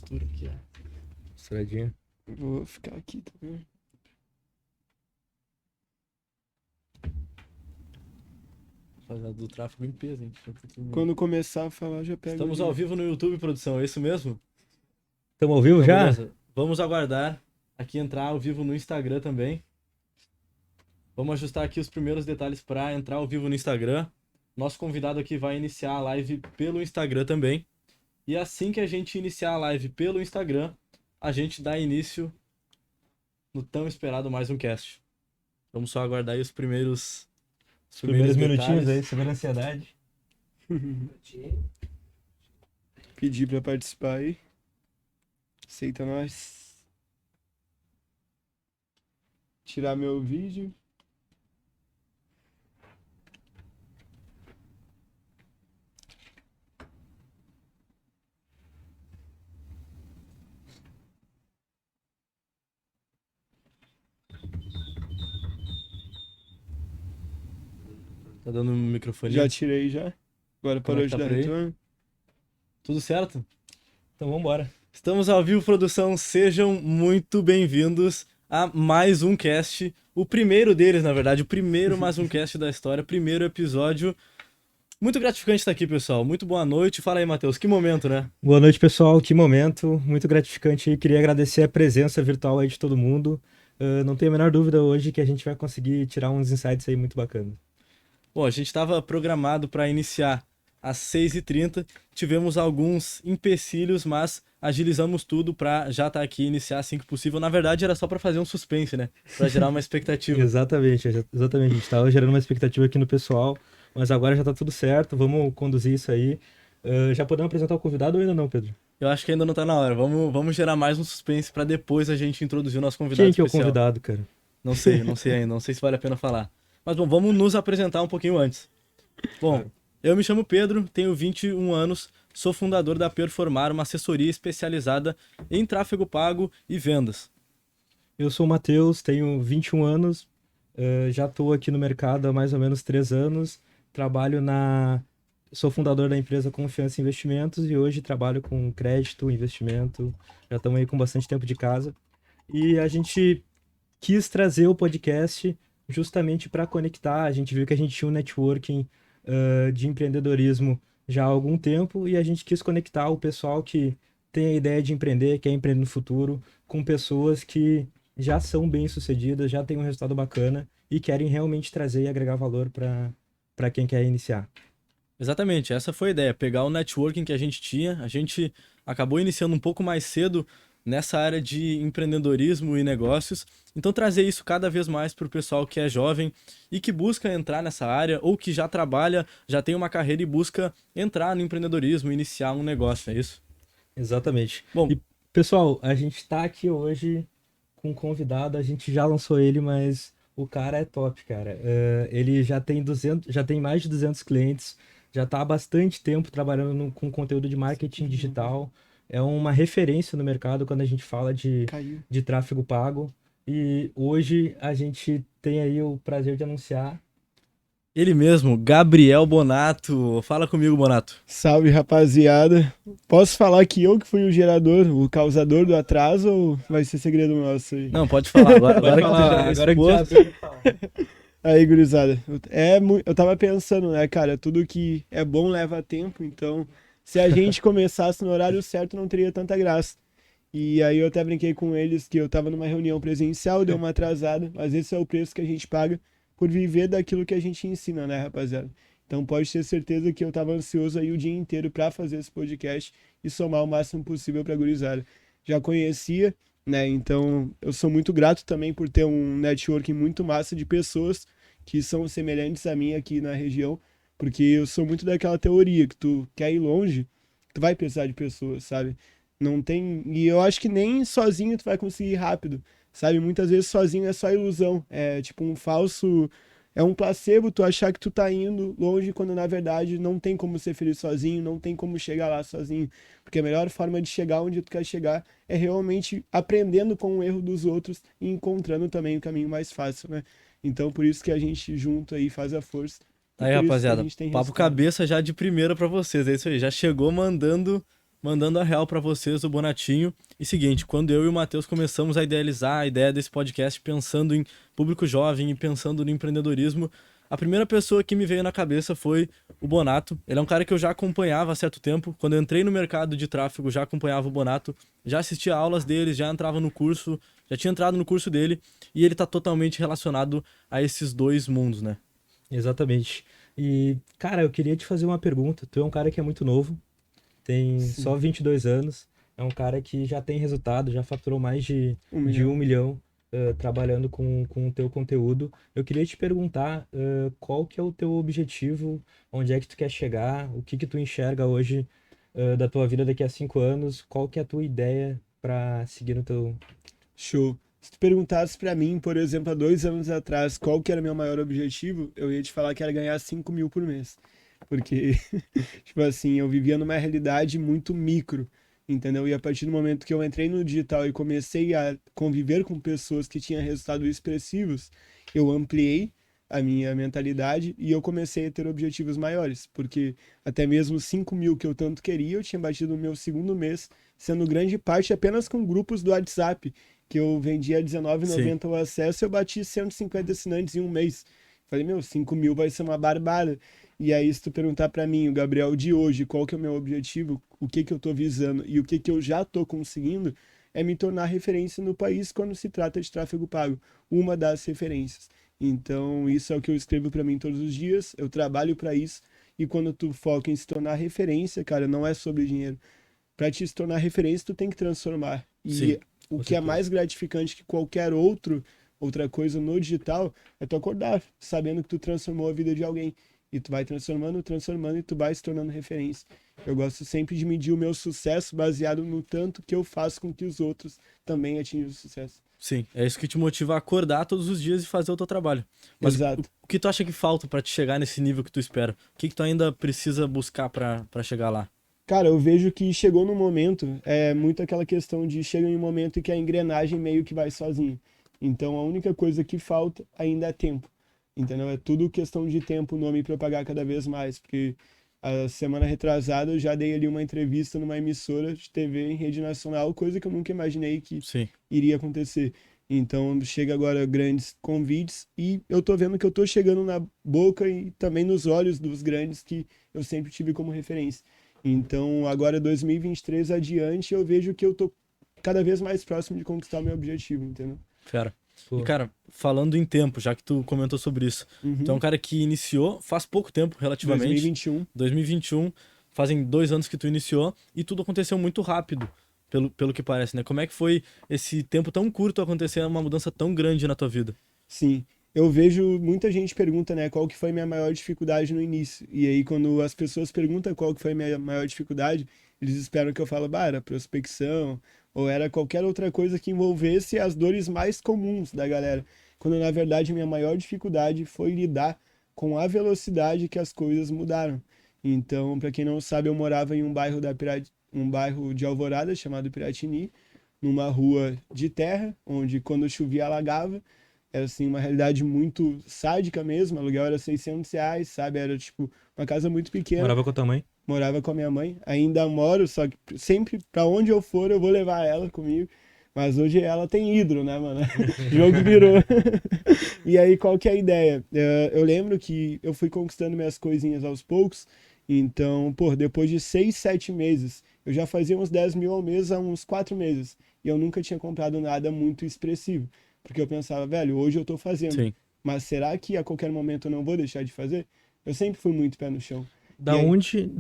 postura aqui, ó. Posturadinha. Vou ficar aqui também. Rapaziada do tráfego em peso, hein? Quando começar a falar, já pego. Estamos ali. ao vivo no YouTube, produção, é isso mesmo? Estamos ao vivo Então, já? beleza. Vamos aguardar aqui entrar ao vivo no Instagram também. Vamos ajustar aqui os primeiros detalhes para entrar ao vivo no Instagram. Nosso convidado aqui vai iniciar a live pelo Instagram também. E assim que a gente iniciar a live pelo Instagram, a gente dá início no tão esperado mais um cast. Vamos só aguardar aí os primeiros Minutinhos detalhes. aí, segura a ansiedade. Pedir pra participar aí. Aceita nós. Tirar meu vídeo. Tá dando um microfone? Já tirei já. Agora Como parou é que de tá dar por aí? retorno. Tudo certo? Então vambora. Estamos ao vivo, produção. Sejam muito bem-vindos a mais um cast. O primeiro deles, na verdade. O primeiro mais um cast da história. Primeiro episódio. Muito gratificante estar aqui, pessoal. Muito boa noite. Fala aí, Matheus. Que momento, né? Boa noite, pessoal. Que momento. Muito gratificante. Queria agradecer a presença virtual aí de todo mundo. Não tenho a menor dúvida hoje que a gente vai conseguir tirar uns insights aí muito bacanas. Bom, a gente estava programado para iniciar às 6h30. Tivemos alguns empecilhos, mas agilizamos tudo para já estar aqui e iniciar assim que possível. Na verdade, era só para fazer um suspense, né? Para gerar uma expectativa. Exatamente. A gente estava gerando uma expectativa aqui no pessoal, mas agora já tá tudo certo. Vamos conduzir isso aí. Já podemos apresentar o convidado ou ainda não, Pedro? Eu acho que ainda não tá na hora. Vamos gerar mais um suspense para depois a gente introduzir o nosso convidado Quem que é o especial. convidado, cara? Não sei ainda. Não sei se vale a pena falar. Mas bom, vamos nos apresentar um pouquinho antes. Bom, eu me chamo Pedro, tenho 21 anos, sou fundador da Performar, uma assessoria especializada em tráfego pago e vendas. Eu sou o Matheus, tenho 21 anos, já estou aqui no mercado há mais ou menos 3 anos, sou fundador da empresa Confiança Investimentos e hoje trabalho com crédito, investimento, já estamos aí com bastante tempo de casa. E a gente quis trazer o podcast justamente para conectar, a gente viu que a gente tinha um networking de empreendedorismo já há algum tempo e a gente quis conectar o pessoal que tem a ideia de empreender, quer empreender no futuro, com pessoas que já são bem-sucedidas, já têm um resultado bacana e querem realmente trazer e agregar valor para quem quer iniciar. Exatamente, essa foi a ideia, pegar o networking que a gente tinha, a gente acabou iniciando um pouco mais cedo nessa área de empreendedorismo e negócios, então trazer isso cada vez mais para o pessoal que é jovem e que busca entrar nessa área ou que já trabalha, já tem uma carreira e busca entrar no empreendedorismo, iniciar um negócio, é isso? Exatamente. Bom, E, pessoal, a gente está aqui hoje com um convidado, a gente já lançou ele, mas o cara é top, cara. Ele já tem mais de 200 clientes, já está há bastante tempo trabalhando com conteúdo de marketing digital. É uma referência no mercado quando a gente fala de tráfego pago. E hoje a gente tem aí o prazer de anunciar. ele mesmo, Gabriel Bonato. Fala comigo, Bonato. Salve, rapaziada. Posso falar que eu que fui o gerador, o causador do atraso ou vai ser segredo nosso aí? Não, pode falar. Agora Agora que já já Aí, gurizada. Eu tava pensando, né, cara, tudo que é bom leva tempo, então se a gente começasse no horário certo não teria tanta graça. E aí eu até brinquei com eles que eu tava numa reunião presencial, deu uma atrasada, mas esse é o preço que a gente paga por viver daquilo que a gente ensina, né, rapaziada? Então pode ter certeza que eu tava ansioso aí o dia inteiro pra fazer esse podcast e somar o máximo possível pra gurizada. Já conhecia, né, então eu sou muito grato também por ter um networking muito massa de pessoas que são semelhantes a mim aqui na região, porque eu sou muito daquela teoria que tu quer ir longe, tu vai precisar de pessoas, sabe? Não tem. E eu acho que nem sozinho tu vai conseguir ir rápido, sabe? Muitas vezes sozinho é só ilusão. É tipo um falso. É um placebo tu achar que tu tá indo longe quando na verdade não tem como ser feliz sozinho, não tem como chegar lá sozinho. Porque a melhor forma de chegar onde tu quer chegar é realmente aprendendo com o erro dos outros e encontrando também o caminho mais fácil, né? Então por isso que a gente junto aí faz a força. E Aí, por isso que a rapaziada, gente tem papo resultado. cabeça já de primeira pra vocês, é isso aí. Já chegou mandando mandando a real pra vocês, o Bonatinho. E seguinte, quando eu e o Matheus começamos a idealizar a ideia desse podcast pensando em público jovem e pensando no empreendedorismo, a primeira pessoa que me veio na cabeça foi o Bonato. Ele é um cara que eu já acompanhava há certo tempo. Quando eu entrei no mercado de tráfego, já acompanhava o Bonato, já assistia aulas dele, já entrava no curso, já tinha entrado no curso dele, e ele tá totalmente relacionado a esses dois mundos, né? Exatamente. E, cara, eu queria te fazer uma pergunta. Tu é um cara que é muito novo, tem Sim. só 22 anos, é um cara que já tem resultado, já faturou mais de 1 de milhão. 1 milhão trabalhando com o teu conteúdo. Eu queria te perguntar qual que é o teu objetivo, onde é que tu quer chegar, o que que tu enxerga hoje da tua vida daqui a 5 anos, qual que é a tua ideia para seguir no teu... Show. Se tu perguntasse pra mim, por exemplo, há 2 anos atrás, qual que era o meu maior objetivo, eu ia te falar que era ganhar 5 mil por mês. Porque, tipo assim, eu vivia numa realidade muito micro, entendeu? E a partir do momento que eu entrei no digital e comecei a conviver com pessoas que tinham resultados expressivos, eu ampliei a minha mentalidade e eu comecei a ter objetivos maiores. Porque até mesmo 5 mil que eu tanto queria, eu tinha batido no meu segundo mês, sendo grande parte apenas com grupos do WhatsApp, que eu vendia Sim. R$19,90 o acesso, eu bati 150 assinantes em um mês. Falei, meu, 5 mil vai ser uma barbada. E aí, se tu perguntar pra mim, o Gabriel de hoje, qual que é o meu objetivo, o que que eu tô visando e o que que eu já tô conseguindo, é me tornar referência no país quando se trata de tráfego pago. Uma das referências. Então, isso é o que eu escrevo pra mim todos os dias, eu trabalho pra isso. E quando tu foca em se tornar referência, cara, não é sobre dinheiro. Pra te se tornar referência, tu tem que transformar. Sim, E o com que é certeza. mais gratificante que qualquer outra coisa no digital é tu acordar sabendo que tu transformou a vida de alguém. E tu vai transformando, transformando e tu vai se tornando referência. Eu gosto sempre de medir o meu sucesso baseado no tanto que eu faço com que os outros também atinjam o sucesso. sim. É isso que te motiva a acordar todos os dias e fazer o teu trabalho. Mas Exato. o que tu acha que falta pra te chegar nesse nível que tu espera? O que que tu ainda precisa buscar pra chegar lá? Cara, eu vejo que chegou no momento, é muito aquela questão de chega em um momento em que a engrenagem meio que vai sozinha. Então a única coisa que falta ainda é tempo. Entendeu? É tudo questão de tempo o nome propagar cada vez mais, porque a semana retrasada eu já dei ali uma entrevista numa emissora de TV em rede nacional, coisa que eu nunca imaginei que Sim, iria acontecer. Então chega agora grandes convites e eu tô vendo que eu tô chegando na boca e também nos olhos dos grandes que eu sempre tive como referência. Então agora 2023 adiante eu vejo que eu tô cada vez mais próximo de conquistar o meu objetivo, entendeu? fera. E Pô, cara, falando em tempo, já que tu comentou sobre isso, tu é um Uhum. cara que iniciou faz pouco tempo, relativamente, 2021. 2021, fazem 2 anos que tu iniciou, e tudo aconteceu muito rápido, pelo que parece, né? Como é que foi esse tempo tão curto acontecer uma mudança tão grande na tua vida? Sim, eu vejo muita gente pergunta, né, qual que foi minha maior dificuldade no início. E aí quando as pessoas perguntam qual que foi minha maior dificuldade, eles esperam que eu fale, bah, era prospecção, ou era qualquer outra coisa que envolvesse as dores mais comuns da galera. Quando na verdade minha maior dificuldade foi lidar com a velocidade que as coisas mudaram. Então, para quem não sabe, eu morava em um bairro um bairro de Alvorada chamado Piratini, numa rua de terra, onde quando chovia alagava. Era assim, uma realidade muito sádica mesmo. O aluguel era R$600, sabe? Era tipo uma casa muito pequena. morava com a tua mãe? Morava com a minha mãe. Ainda moro, só que sempre pra onde eu for eu vou levar ela comigo. Mas hoje ela tem hidro, né, mano? O jogo virou. E aí, qual que é a ideia? Eu lembro que eu fui conquistando minhas coisinhas aos poucos. Então, pô, depois de 6, 7 meses, eu já fazia uns 10 mil ao mês há uns 4 meses. E eu nunca tinha comprado nada muito expressivo. Porque eu pensava, velho, hoje eu tô fazendo. Sim. Mas será que a qualquer momento eu não vou deixar de fazer? Eu sempre fui muito pé no chão. Da E aí,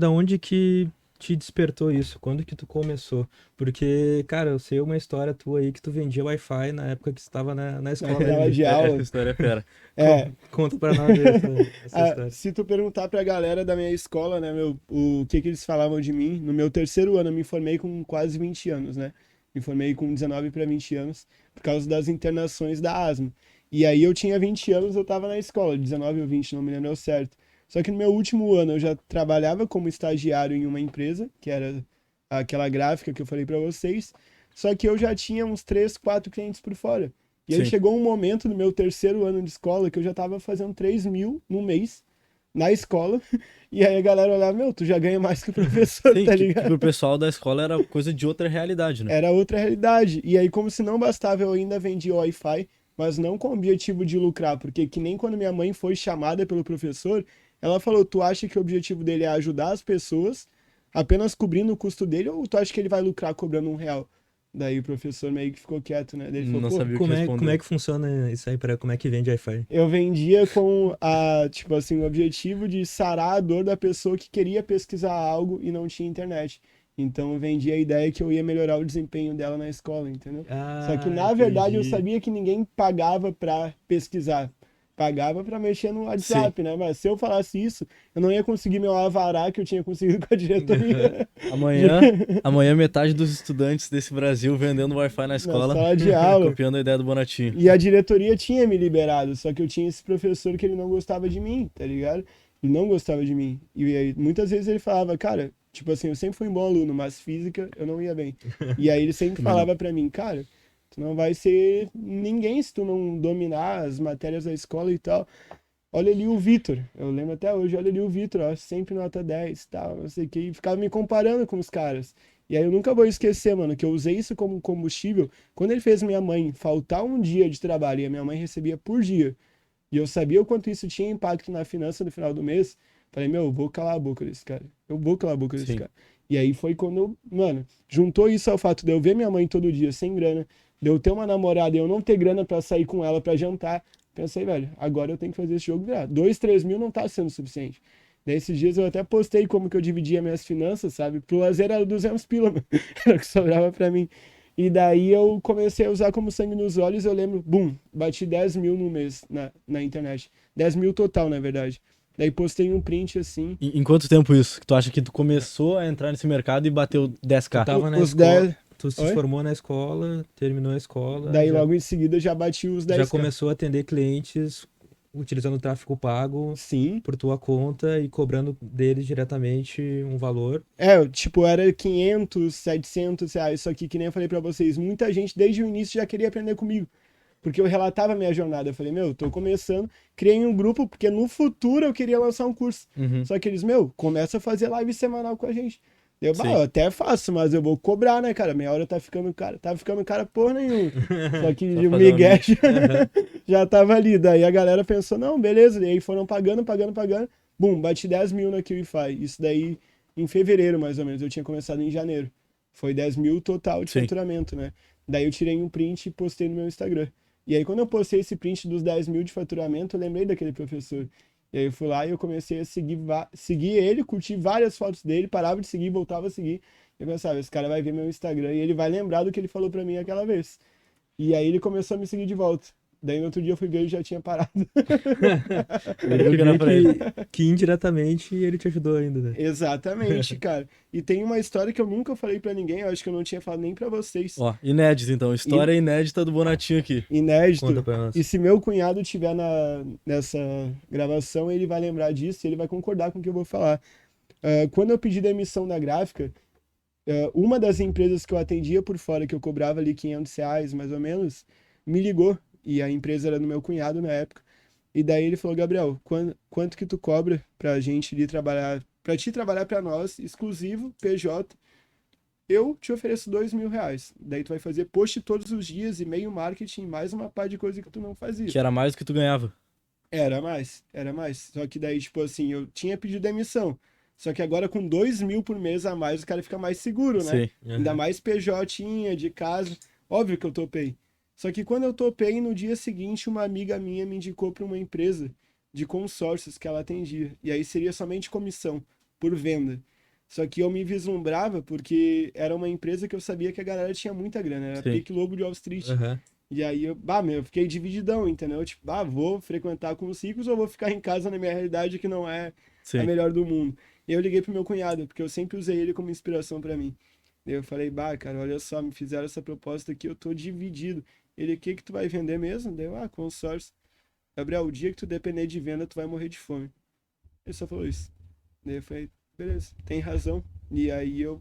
onde que te despertou isso? Quando que tu começou? Porque, cara, eu sei uma história tua aí que tu vendia Wi-Fi na época que tu estava na na escola sala ainda. de Essa aula, história é fera. é, Conta pra nós aí essa história. se tu perguntar pra galera da minha escola, né, o que que eles falavam de mim, no meu terceiro ano eu me formei com quase 20 anos, né? Me formei com 19 para 20 anos, por causa das internações da asma. E aí eu tinha 20 anos, eu tava na escola, 19 ou 20, não me lembro ao certo. Só que no meu último ano eu já trabalhava como estagiário em uma empresa, que era aquela gráfica que eu falei pra vocês, só que eu já tinha uns 3, 4 clientes por fora. E aí Sim. chegou um momento no meu terceiro ano de escola que eu já tava fazendo 3 mil no mês, na escola, e aí a galera olhava, meu, tu já ganha mais que o professor, Sim, tá que ligado? pro pessoal da escola era coisa de outra realidade, né? Era outra realidade. E aí, como se não bastava, eu ainda vendia Wi-Fi, mas não com o objetivo de lucrar, porque que nem quando minha mãe foi chamada pelo professor, ela falou, tu acha que o objetivo dele é ajudar as pessoas, apenas cobrindo o custo dele, ou tu acha que ele vai lucrar cobrando R$ 1? Daí o professor meio que ficou quieto, né? Daí ele falou, Não pô, sabia o que Como é responder. que funciona isso aí? Como é que vende Wi-Fi? eu vendia com tipo assim, o objetivo de sarar a dor da pessoa que queria pesquisar algo e não tinha internet. Então eu vendia a ideia que eu ia melhorar o desempenho dela na escola, entendeu? Só que Ah, na verdade eu entendi. sabia que ninguém pagava pra pesquisar. Pagava pra mexer no Sim. WhatsApp, né? Mas se eu falasse isso, eu não ia conseguir meu alvará que eu tinha conseguido com a diretoria. Amanhã metade dos estudantes desse Brasil vendendo Wi-Fi na Na escola, sala de aula. copiando a ideia do Bonatinho. E a diretoria tinha me liberado, só que eu tinha esse professor que ele não gostava de mim, tá ligado? Ele não gostava de mim. E aí, muitas vezes ele falava, cara, tipo assim, eu sempre fui um bom aluno, mas física eu não ia bem. E aí ele sempre Também não. falava pra mim, cara, tu não vai ser ninguém se tu não dominar as matérias da escola e tal. Olha ali o Vitor, eu lembro até hoje, olha ali o Vitor, ó, sempre nota 10 tal, não sei o que, e ficava me comparando com os caras. E aí eu nunca vou esquecer, mano, que eu usei isso como combustível. Quando ele fez minha mãe faltar um dia de trabalho e a minha mãe recebia por dia, e eu sabia o quanto isso tinha impacto na finança no final do mês, falei, meu, eu vou calar a boca desse cara. Eu vou calar a boca desse Sim. cara. E aí foi quando eu, mano, juntou isso ao fato de eu ver minha mãe todo dia sem grana, de eu ter uma namorada e eu não ter grana pra sair com ela pra jantar. Pensei, velho, agora eu tenho que fazer esse jogo virar. 2, 3 mil não tá sendo suficiente. Daí esses dias eu até postei como que eu dividia minhas finanças, sabe? Pro lazer era 200 pila, mano. Era o que sobrava pra mim. E daí eu comecei a usar como sangue nos olhos, eu lembro, bum, bati 10 mil no mês na internet. 10 mil total, na verdade. Daí postei um print assim. Em quanto tempo isso? Que tu acha que tu começou a entrar nesse mercado e bateu Tu 10k? tava na Os escola, 10. tu se Oi? formou na escola, terminou a escola, Daí já, logo em seguida já bati os já 10k. começou a atender clientes utilizando o tráfego pago Sim. por tua conta e cobrando deles diretamente um valor. É, tipo, era 500, 700 reais. Só que nem eu falei pra vocês, muita gente desde o início já queria aprender comigo. Porque eu relatava a minha jornada. Eu falei, meu, tô começando, criei um grupo, porque no futuro eu queria lançar um curso. Uhum. Só que eles, meu, começa a fazer live semanal com a gente. Eu, bah, Sim. eu até faço, mas eu vou cobrar, né, cara? Meia hora tá ficando cara. Tava ficando cara porra nenhuma. Só que Só o fazer uma Miguel mídia. já tava ali. Daí a galera pensou, não, beleza. E aí foram pagando, pagando, pagando. Bum, bati 10 mil na QIFI. Isso daí em fevereiro, mais ou menos. Eu tinha começado em janeiro. Foi 10 mil total de Sim. faturamento, né? Daí eu tirei um print e postei no meu Instagram. E aí, quando eu postei esse print dos 10 mil de faturamento, eu lembrei daquele professor. E aí eu fui lá e eu comecei a seguir ele, curti várias fotos dele, parava de seguir, voltava a seguir. Eu pensava, esse cara vai ver meu Instagram e ele vai lembrar do que ele falou pra mim aquela vez. E aí ele começou a me seguir de volta. Daí no outro dia eu fui ver e ele já tinha parado. Ele viu Que que era vê pra ele. que indiretamente ele te ajudou ainda, né? Exatamente, cara. E tem uma história que eu nunca falei pra ninguém, eu acho que eu não tinha falado nem pra vocês. Ó, inédito então. História inédita do Bonatinho aqui. Conta Inédito. pra nós. E se meu cunhado estiver nessa gravação, ele vai lembrar disso e ele vai concordar com o que eu vou falar. Quando eu pedi demissão da gráfica, uma das empresas que eu atendia por fora, que eu cobrava ali R$ 500, mais ou menos, me ligou. E a empresa era do meu cunhado na época. E daí ele falou, Gabriel, quanto que tu cobra pra gente ir trabalhar, pra ti trabalhar pra nós, exclusivo, PJ, eu te ofereço R$ 2.000. Daí tu vai fazer post todos os dias, e-mail marketing, mais uma par de coisa que tu não fazia. Que era mais do que tu ganhava. Era mais, era mais. Só que daí, tipo assim, eu tinha pedido demissão. Só que agora com 2.000 por mês a mais, o cara fica mais seguro, né? Sim. Ainda mais PJ de casa. Óbvio que eu topei. Só que quando eu topei, no dia seguinte, uma amiga minha me indicou para uma empresa de consórcios que ela atendia. E aí seria somente comissão por venda. Só que eu me vislumbrava porque era uma empresa que eu sabia que a galera tinha muita grana. Era Sim. Pique Lobo de Wall Street. Aham. E aí eu fiquei divididão, entendeu? Tipo, vou frequentar com os ricos ou vou ficar em casa na minha realidade que não é a Sim. melhor do mundo. E eu liguei pro meu cunhado, porque eu sempre usei ele como inspiração pra mim. Daí eu falei, cara, olha só, me fizeram essa proposta aqui, eu tô dividido. Ele, o que que tu vai vender mesmo? Daí eu, consórcio. Gabriel, o dia que tu depender de venda, tu vai morrer de fome. Ele só falou isso. Daí eu falei, beleza, tem razão. E aí eu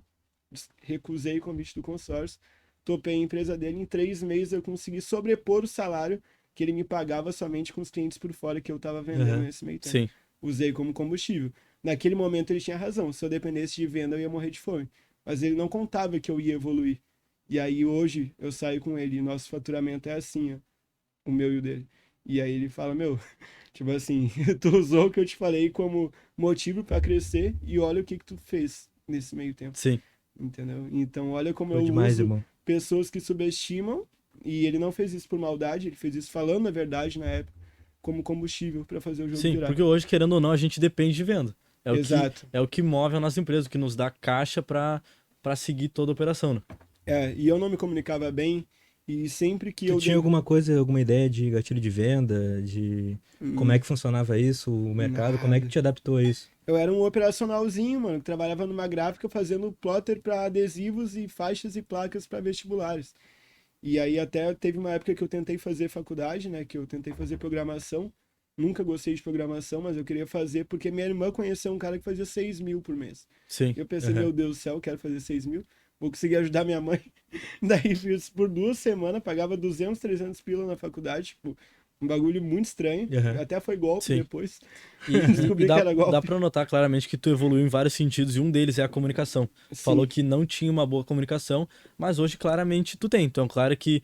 recusei o convite do consórcio, topei a empresa dele, em 3 meses eu consegui sobrepor o salário que ele me pagava somente com os clientes por fora que eu tava vendendo Aham. nesse meio tempo. Sim. usei como combustível. Naquele momento ele tinha razão, se eu dependesse de venda eu ia morrer de fome. Mas ele não contava que eu ia evoluir. E aí hoje eu saio com ele e nosso faturamento é assim, ó, o meu e o dele. E aí ele fala, meu, tipo assim, tu usou o que eu te falei como motivo pra crescer e olha o que que tu fez nesse meio tempo. Sim. Entendeu? Então, olha como Foi eu demais, uso irmão. pessoas que subestimam, e ele não fez isso por maldade, ele fez isso falando a verdade na época, como combustível para fazer o jogo Sim, virar. porque hoje, querendo ou não, a gente depende de venda. Exato. É o que move a nossa empresa, o que nos dá caixa pra seguir toda a operação, né? E eu não me comunicava bem, e sempre que Tu eu tinha dei alguma coisa, alguma ideia de gatilho de venda, de como é que funcionava isso, o mercado, como é que nada. te adaptou a isso? Eu era um operacionalzinho, mano, que trabalhava numa gráfica fazendo plotter para adesivos e faixas e placas para vestibulares. E aí até teve uma época que eu tentei fazer faculdade, né? Que eu tentei fazer programação. Nunca gostei de programação, mas eu queria fazer porque minha irmã conheceu um cara que fazia 6 mil por mês. Sim. E eu pensei, Aham. meu Deus do céu, eu quero fazer 6 mil. Vou conseguir ajudar minha mãe. Daí fiz por 2 semanas, pagava 200, 300 pila na faculdade. Tipo, um bagulho muito estranho. Aham. Até foi golpe Sim. depois. E Descobri que era dá golpe. pra notar claramente que tu evoluiu em vários sentidos e um deles é a comunicação. Tu falou Sim, que não tinha uma boa comunicação, mas hoje claramente tu tem. Então, claro que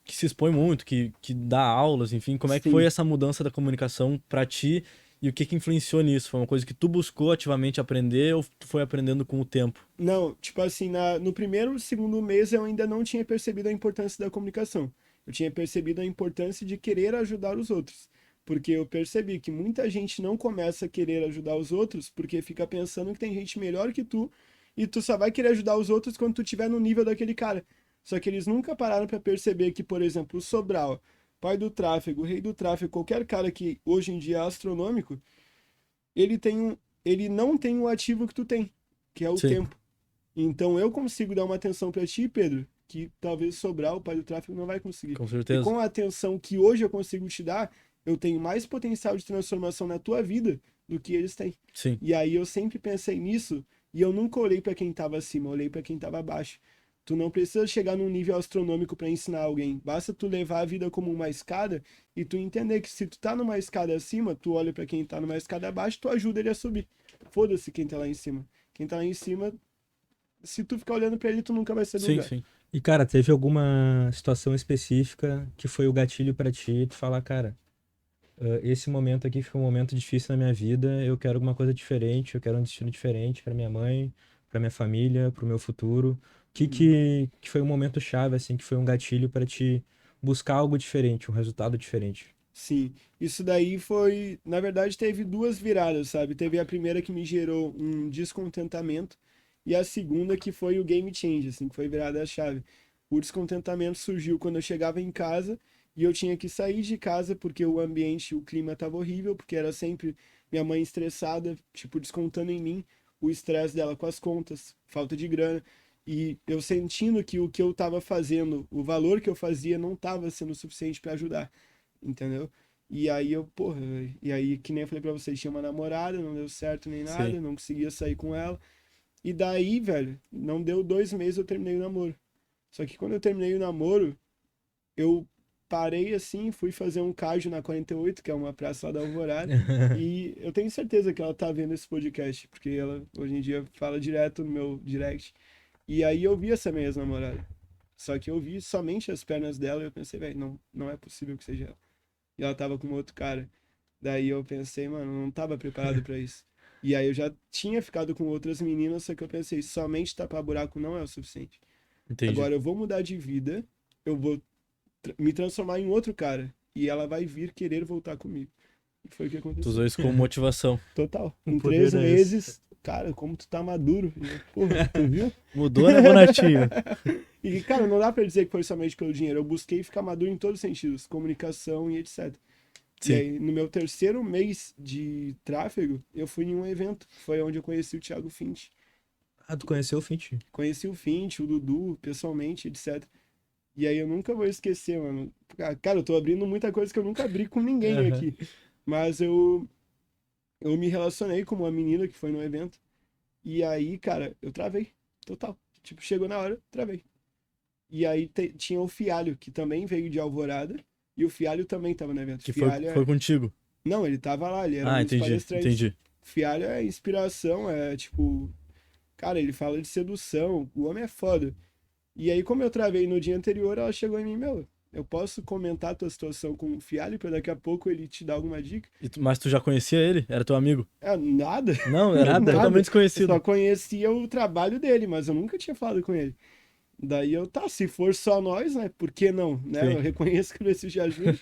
se expõe muito, que dá aulas, enfim. Como é que foi sim. essa mudança da comunicação pra ti e o que que influenciou nisso? Foi uma coisa que tu buscou ativamente aprender ou tu foi aprendendo com o tempo? Não, tipo assim, no primeiro, segundo mês eu ainda não tinha percebido a importância da comunicação. Eu tinha percebido a importância de querer ajudar os outros. Porque eu percebi que muita gente não começa a querer ajudar os outros porque fica pensando que tem gente melhor que tu e tu só vai querer ajudar os outros quando tu estiver no nível daquele cara. Só que eles nunca pararam para perceber que, por exemplo, o Sobral, pai do tráfego, rei do tráfego, qualquer cara que hoje em dia é astronômico, ele não tem o ativo que tu tem, que é o Sim, tempo. Então eu consigo dar uma atenção para ti, Pedro, que talvez Sobral, o pai do tráfego, não vai conseguir. com E certeza. com a atenção que hoje eu consigo te dar, eu tenho mais potencial de transformação na tua vida do que eles têm. Sim, E aí eu sempre pensei nisso e eu nunca olhei para quem estava acima, eu olhei para quem estava abaixo. Tu não precisa chegar num nível astronômico para ensinar alguém. Basta tu levar a vida como uma escada e tu entender que se tu tá numa escada acima, tu olha para quem tá numa escada abaixo, tu ajuda ele a subir. Foda-se quem tá lá em cima. Quem tá lá em cima, se tu ficar olhando pra ele, tu nunca vai sair do sim, lugar. sim. E, cara, teve alguma situação específica que foi o gatilho pra ti, tu falar, cara, esse momento aqui foi um momento difícil na minha vida, eu quero alguma coisa diferente, eu quero um destino diferente pra minha mãe, pra minha família, pro meu futuro. Que foi um momento chave, assim, que foi um gatilho pra te buscar algo diferente, um resultado diferente? Sim, isso daí foi, na verdade, teve duas viradas, sabe? Teve a primeira que me gerou um descontentamento e a segunda que foi o game change, assim, que foi virada a chave. O descontentamento surgiu quando eu chegava em casa e eu tinha que sair de casa porque o ambiente, o clima tava horrível, porque era sempre minha mãe estressada, tipo, descontando em mim o estresse dela com as contas, falta de grana. E eu sentindo que o que eu tava fazendo, o valor que eu fazia não tava sendo suficiente para ajudar, entendeu? E aí eu, porra, e aí que nem eu falei pra vocês, tinha uma namorada, não deu certo nem Sim. nada, não conseguia sair com ela. E daí, velho, não deu 2 meses eu terminei o namoro. Só que quando eu terminei o namoro, eu parei assim, fui fazer um cardio na 48, que é uma praça lá da Alvorada, e eu tenho certeza que ela tá vendo esse podcast, porque ela hoje em dia fala direto no meu direct. E aí eu vi essa minha ex-namorada. Só que eu vi somente as pernas dela e eu pensei, velho, não é possível que seja ela. E ela tava com outro cara. Daí eu pensei, mano, não tava preparado pra isso. E aí eu já tinha ficado com outras meninas, só que eu pensei, somente tapar buraco não é o suficiente. Entendi. Agora eu vou mudar de vida, eu vou me transformar em outro cara. E ela vai vir querer voltar comigo. E foi o que Tu aconteceu. usou isso como motivação. Total. Um Em poder 3 é esse. meses, cara, como tu tá maduro. E eu, porra, tu viu? Mudou, né, Bonatinho? E, cara, não dá pra dizer que foi somente pelo dinheiro. Eu busquei ficar maduro em todos os sentidos, comunicação e etc. E Sim. aí, no meu terceiro mês de tráfego, eu fui em um evento. Foi onde eu conheci o Thiago Finch. Ah, tu conheceu o Fint? Conheci o Finch, o Dudu, pessoalmente, etc. E aí eu nunca vou esquecer, mano. Cara, eu tô abrindo muita coisa que eu nunca abri com ninguém Aham. aqui. Mas eu me relacionei com uma menina que foi no evento. E aí, cara, eu travei. Total. Tipo, chegou na hora, travei. E aí tinha o Fialho, que também veio de Alvorada. E o Fialho também tava no evento. Que Fialho foi contigo. Não, ele tava lá, ele era Ah, um dos entendi, palestrantes. entendi. Fialho é inspiração, é tipo... Cara, ele fala de sedução, o homem é foda. E aí, como eu travei no dia anterior, ela chegou em mim, meu, eu posso comentar a tua situação com o Fialho pra daqui a pouco ele te dar alguma dica? Mas tu já conhecia ele? Era teu amigo? É, nada. Não, era Nada. totalmente Eu desconhecido. só conhecia o trabalho dele, mas eu nunca tinha falado com ele. Daí eu, tá, se for só nós, né? Por que não? Né? Sim. Eu reconheço que eu preciso de ajuda.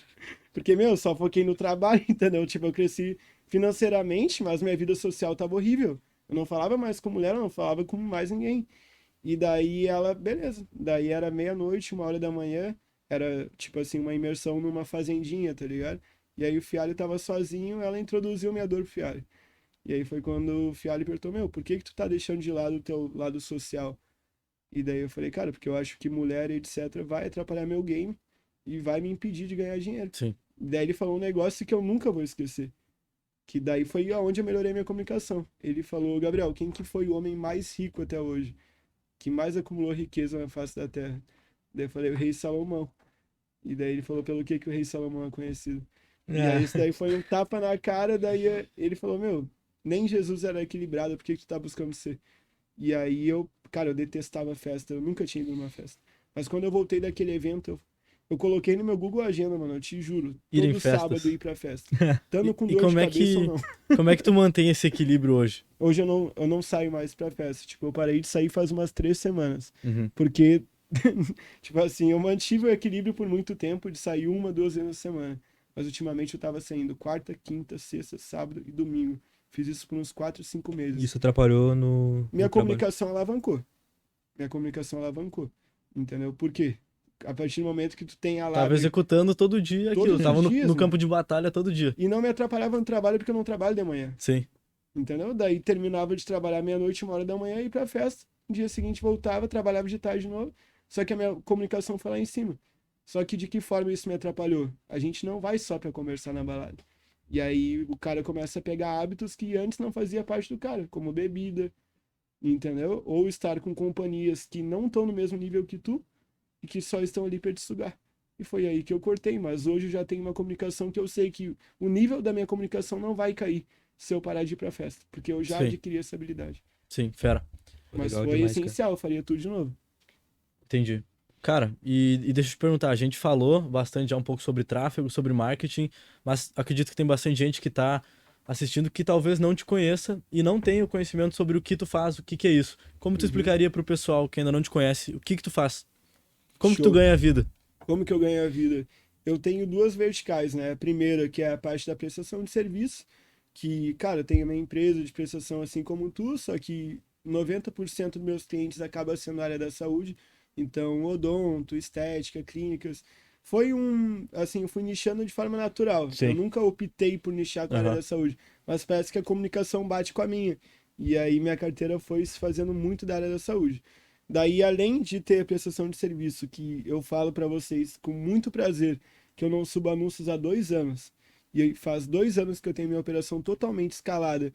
Porque, meu, eu só foquei no trabalho, entendeu? Tipo, eu cresci financeiramente, mas minha vida social tava horrível. Eu não falava mais com mulher, eu não falava com mais ninguém. E daí ela, beleza. Daí era meia-noite, 1h da manhã. Era, tipo assim, uma imersão numa fazendinha, tá ligado? E aí o Fialho tava sozinho, ela introduziu minha dor pro Fialho. E aí foi quando o Fialho perguntou, meu, por que que tu tá deixando de lado o teu lado social? E daí eu falei, cara, porque eu acho que mulher, etc, vai atrapalhar meu game e vai me impedir de ganhar dinheiro. Sim. Daí ele falou um negócio que eu nunca vou esquecer. Que daí foi aonde eu melhorei minha comunicação. Ele falou, Gabriel, quem que foi o homem mais rico até hoje? Que mais acumulou riqueza na face da terra? Daí eu falei, o rei Salomão. E daí ele falou, pelo que o rei Salomão é conhecido? E aí isso daí foi um tapa na cara, daí ele falou, meu, nem Jesus era equilibrado, por que que tu tá buscando ser? E aí eu, cara, eu detestava festa, eu nunca tinha ido numa festa. Mas quando eu voltei daquele evento, eu coloquei no meu Google Agenda, mano, eu te juro, Ir em todo festas. sábado ir pra festa. Estando com E dor de como é cabeça ou que, não. como é que tu mantém esse equilíbrio hoje? Hoje eu não saio mais pra festa, tipo, eu parei de sair faz umas 3 semanas. Uhum. Porque, tipo assim, eu mantive o equilíbrio por muito tempo de sair 1, 2 vezes na semana. Mas ultimamente eu tava saindo quarta, quinta, sexta, sábado e domingo. Fiz isso por uns 4, 5 meses. Isso atrapalhou no Minha trabalho. comunicação alavancou. Minha comunicação alavancou. Entendeu? Por quê? A partir do momento que tu tem a Tava lábia executando todo dia aquilo. Todos os Tava no, dias, no mano. campo de batalha todo dia. e não me atrapalhava no trabalho porque eu não trabalho de manhã. Sim. Entendeu? Daí terminava de trabalhar meia-noite, 1h da manhã e ia pra festa. No dia seguinte voltava, trabalhava de tarde de novo. Só que a minha comunicação foi lá em cima. Só que de que forma isso me atrapalhou? A gente não vai só pra conversar na balada. E aí o cara começa a pegar hábitos que antes não fazia parte do cara, como bebida, entendeu? Ou estar com companhias que não estão no mesmo nível que tu e que só estão ali pra te sugar. E foi aí que eu cortei, mas hoje eu já tenho uma comunicação que eu sei que o nível da minha comunicação não vai cair se eu parar de ir pra festa, porque eu já Sim. adquiri essa habilidade. Sim, fera. Mas Legal foi demais, cara. essencial, eu faria tudo de novo. Entendi. Cara, e deixa eu te perguntar, a gente falou bastante já um pouco sobre tráfego, sobre marketing, mas acredito que tem bastante gente que tá assistindo que talvez não te conheça e não tenha o conhecimento sobre o que tu faz, o que que é isso. Como tu Uhum. explicaria pro pessoal que ainda não te conhece, o que que tu faz? Como que tu Show. ganha a vida? Como que eu ganho a vida? Eu tenho 2 verticais, né? A primeira, que é a parte da prestação de serviço, que, cara, eu tenho uma empresa de prestação assim como tu, só que 90% dos meus clientes acaba sendo na área da saúde. Então, odonto, estética, clínicas. Foi assim, eu fui nichando de forma natural. Sim. Eu nunca optei por nichar com a área Aham. da saúde, mas parece que a comunicação bate com a minha. E aí minha carteira foi se fazendo muito da área da saúde. Daí, além de ter a prestação de serviço, que eu falo pra vocês com muito prazer, que eu não subo anúncios há 2 anos, e aí faz 2 anos que eu tenho minha operação totalmente escalada,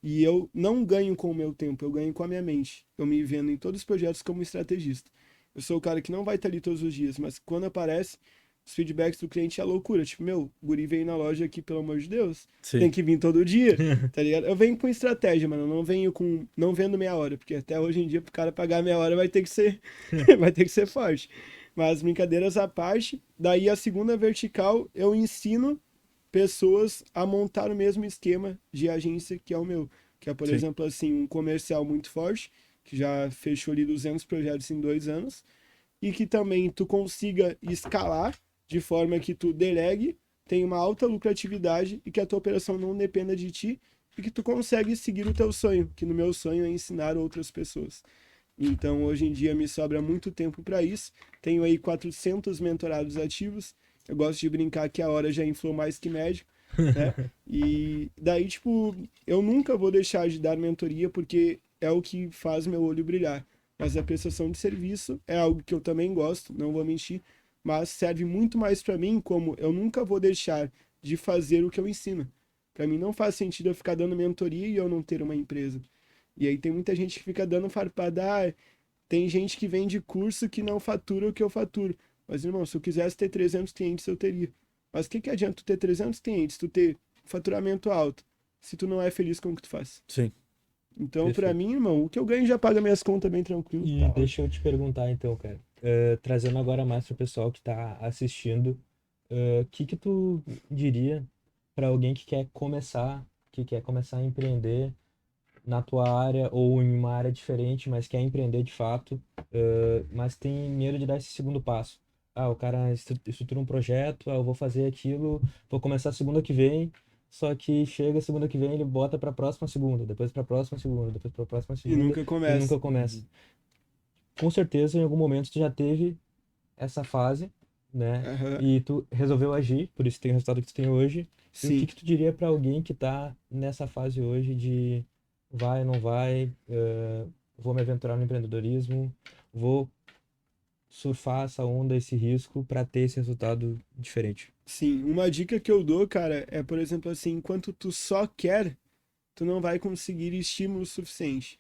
e eu não ganho com o meu tempo, eu ganho com a minha mente. Eu me vendo em todos os projetos como estrategista. Eu sou o cara que não vai estar ali todos os dias, mas quando aparece, os feedbacks do cliente é loucura. Tipo, meu, o guri veio na loja aqui, pelo amor de Deus, tem Sim. que vir todo dia, tá ligado? Eu venho com estratégia, mano, eu não venho com, não vendo meia hora, porque até hoje em dia, pro cara pagar meia hora vai ter que ser, vai ter que ser forte. Mas brincadeiras à parte, daí a segunda vertical, eu ensino pessoas a montar o mesmo esquema de agência que é o meu. Que é, por Sim. exemplo, assim, um comercial muito forte, que já fechou ali 200 projetos em 2 anos, e que também tu consiga escalar de forma que tu delegue, tenha uma alta lucratividade e que a tua operação não dependa de ti e que tu consegue seguir o teu sonho, que no meu sonho é ensinar outras pessoas. Então, hoje em dia me sobra muito tempo para isso. Tenho aí 400 mentorados ativos. Eu gosto de brincar que a hora já inflou mais que médico, né? E daí, tipo, eu nunca vou deixar de dar mentoria porque é o que faz meu olho brilhar. Mas a prestação de serviço é algo que eu também gosto, não vou mentir, mas serve muito mais para mim como eu nunca vou deixar de fazer o que eu ensino. Para mim não faz sentido eu ficar dando mentoria e eu não ter uma empresa. E aí tem muita gente que fica dando farpada, tem gente que vende curso que não fatura o que eu faturo. Mas, irmão, se eu quisesse ter 300 clientes, eu teria. Mas o que adianta tu ter 300 clientes, tu ter faturamento alto se tu não é feliz com o que tu faz? Sim. Então, Perfeito. pra mim, irmão, o que eu ganho já paga minhas contas bem tranquilo. E Tá. deixa eu te perguntar então, cara, trazendo agora mais pro pessoal que tá assistindo, o que que tu diria para alguém que quer começar a empreender na tua área ou em uma área diferente, mas quer empreender de fato, mas tem medo de dar esse segundo passo? Ah, o cara estrutura um projeto, eu vou fazer aquilo, vou começar segunda que vem, só que chega segunda que vem, ele bota pra próxima segunda, depois pra próxima segunda, depois pra próxima E segunda, nunca e começa. nunca começa. Com certeza, em algum momento, tu já teve essa fase, né? Aham. E tu resolveu agir, por isso tem o resultado que tu tem hoje. E o que Sim. que tu diria pra alguém que tá nessa fase hoje de vai, não vai, vou me aventurar no empreendedorismo, vou surfar essa onda, esse risco pra ter esse resultado diferente? Sim, uma dica que eu dou, cara, é, por exemplo, assim, enquanto tu só quer, tu não vai conseguir estímulo suficiente.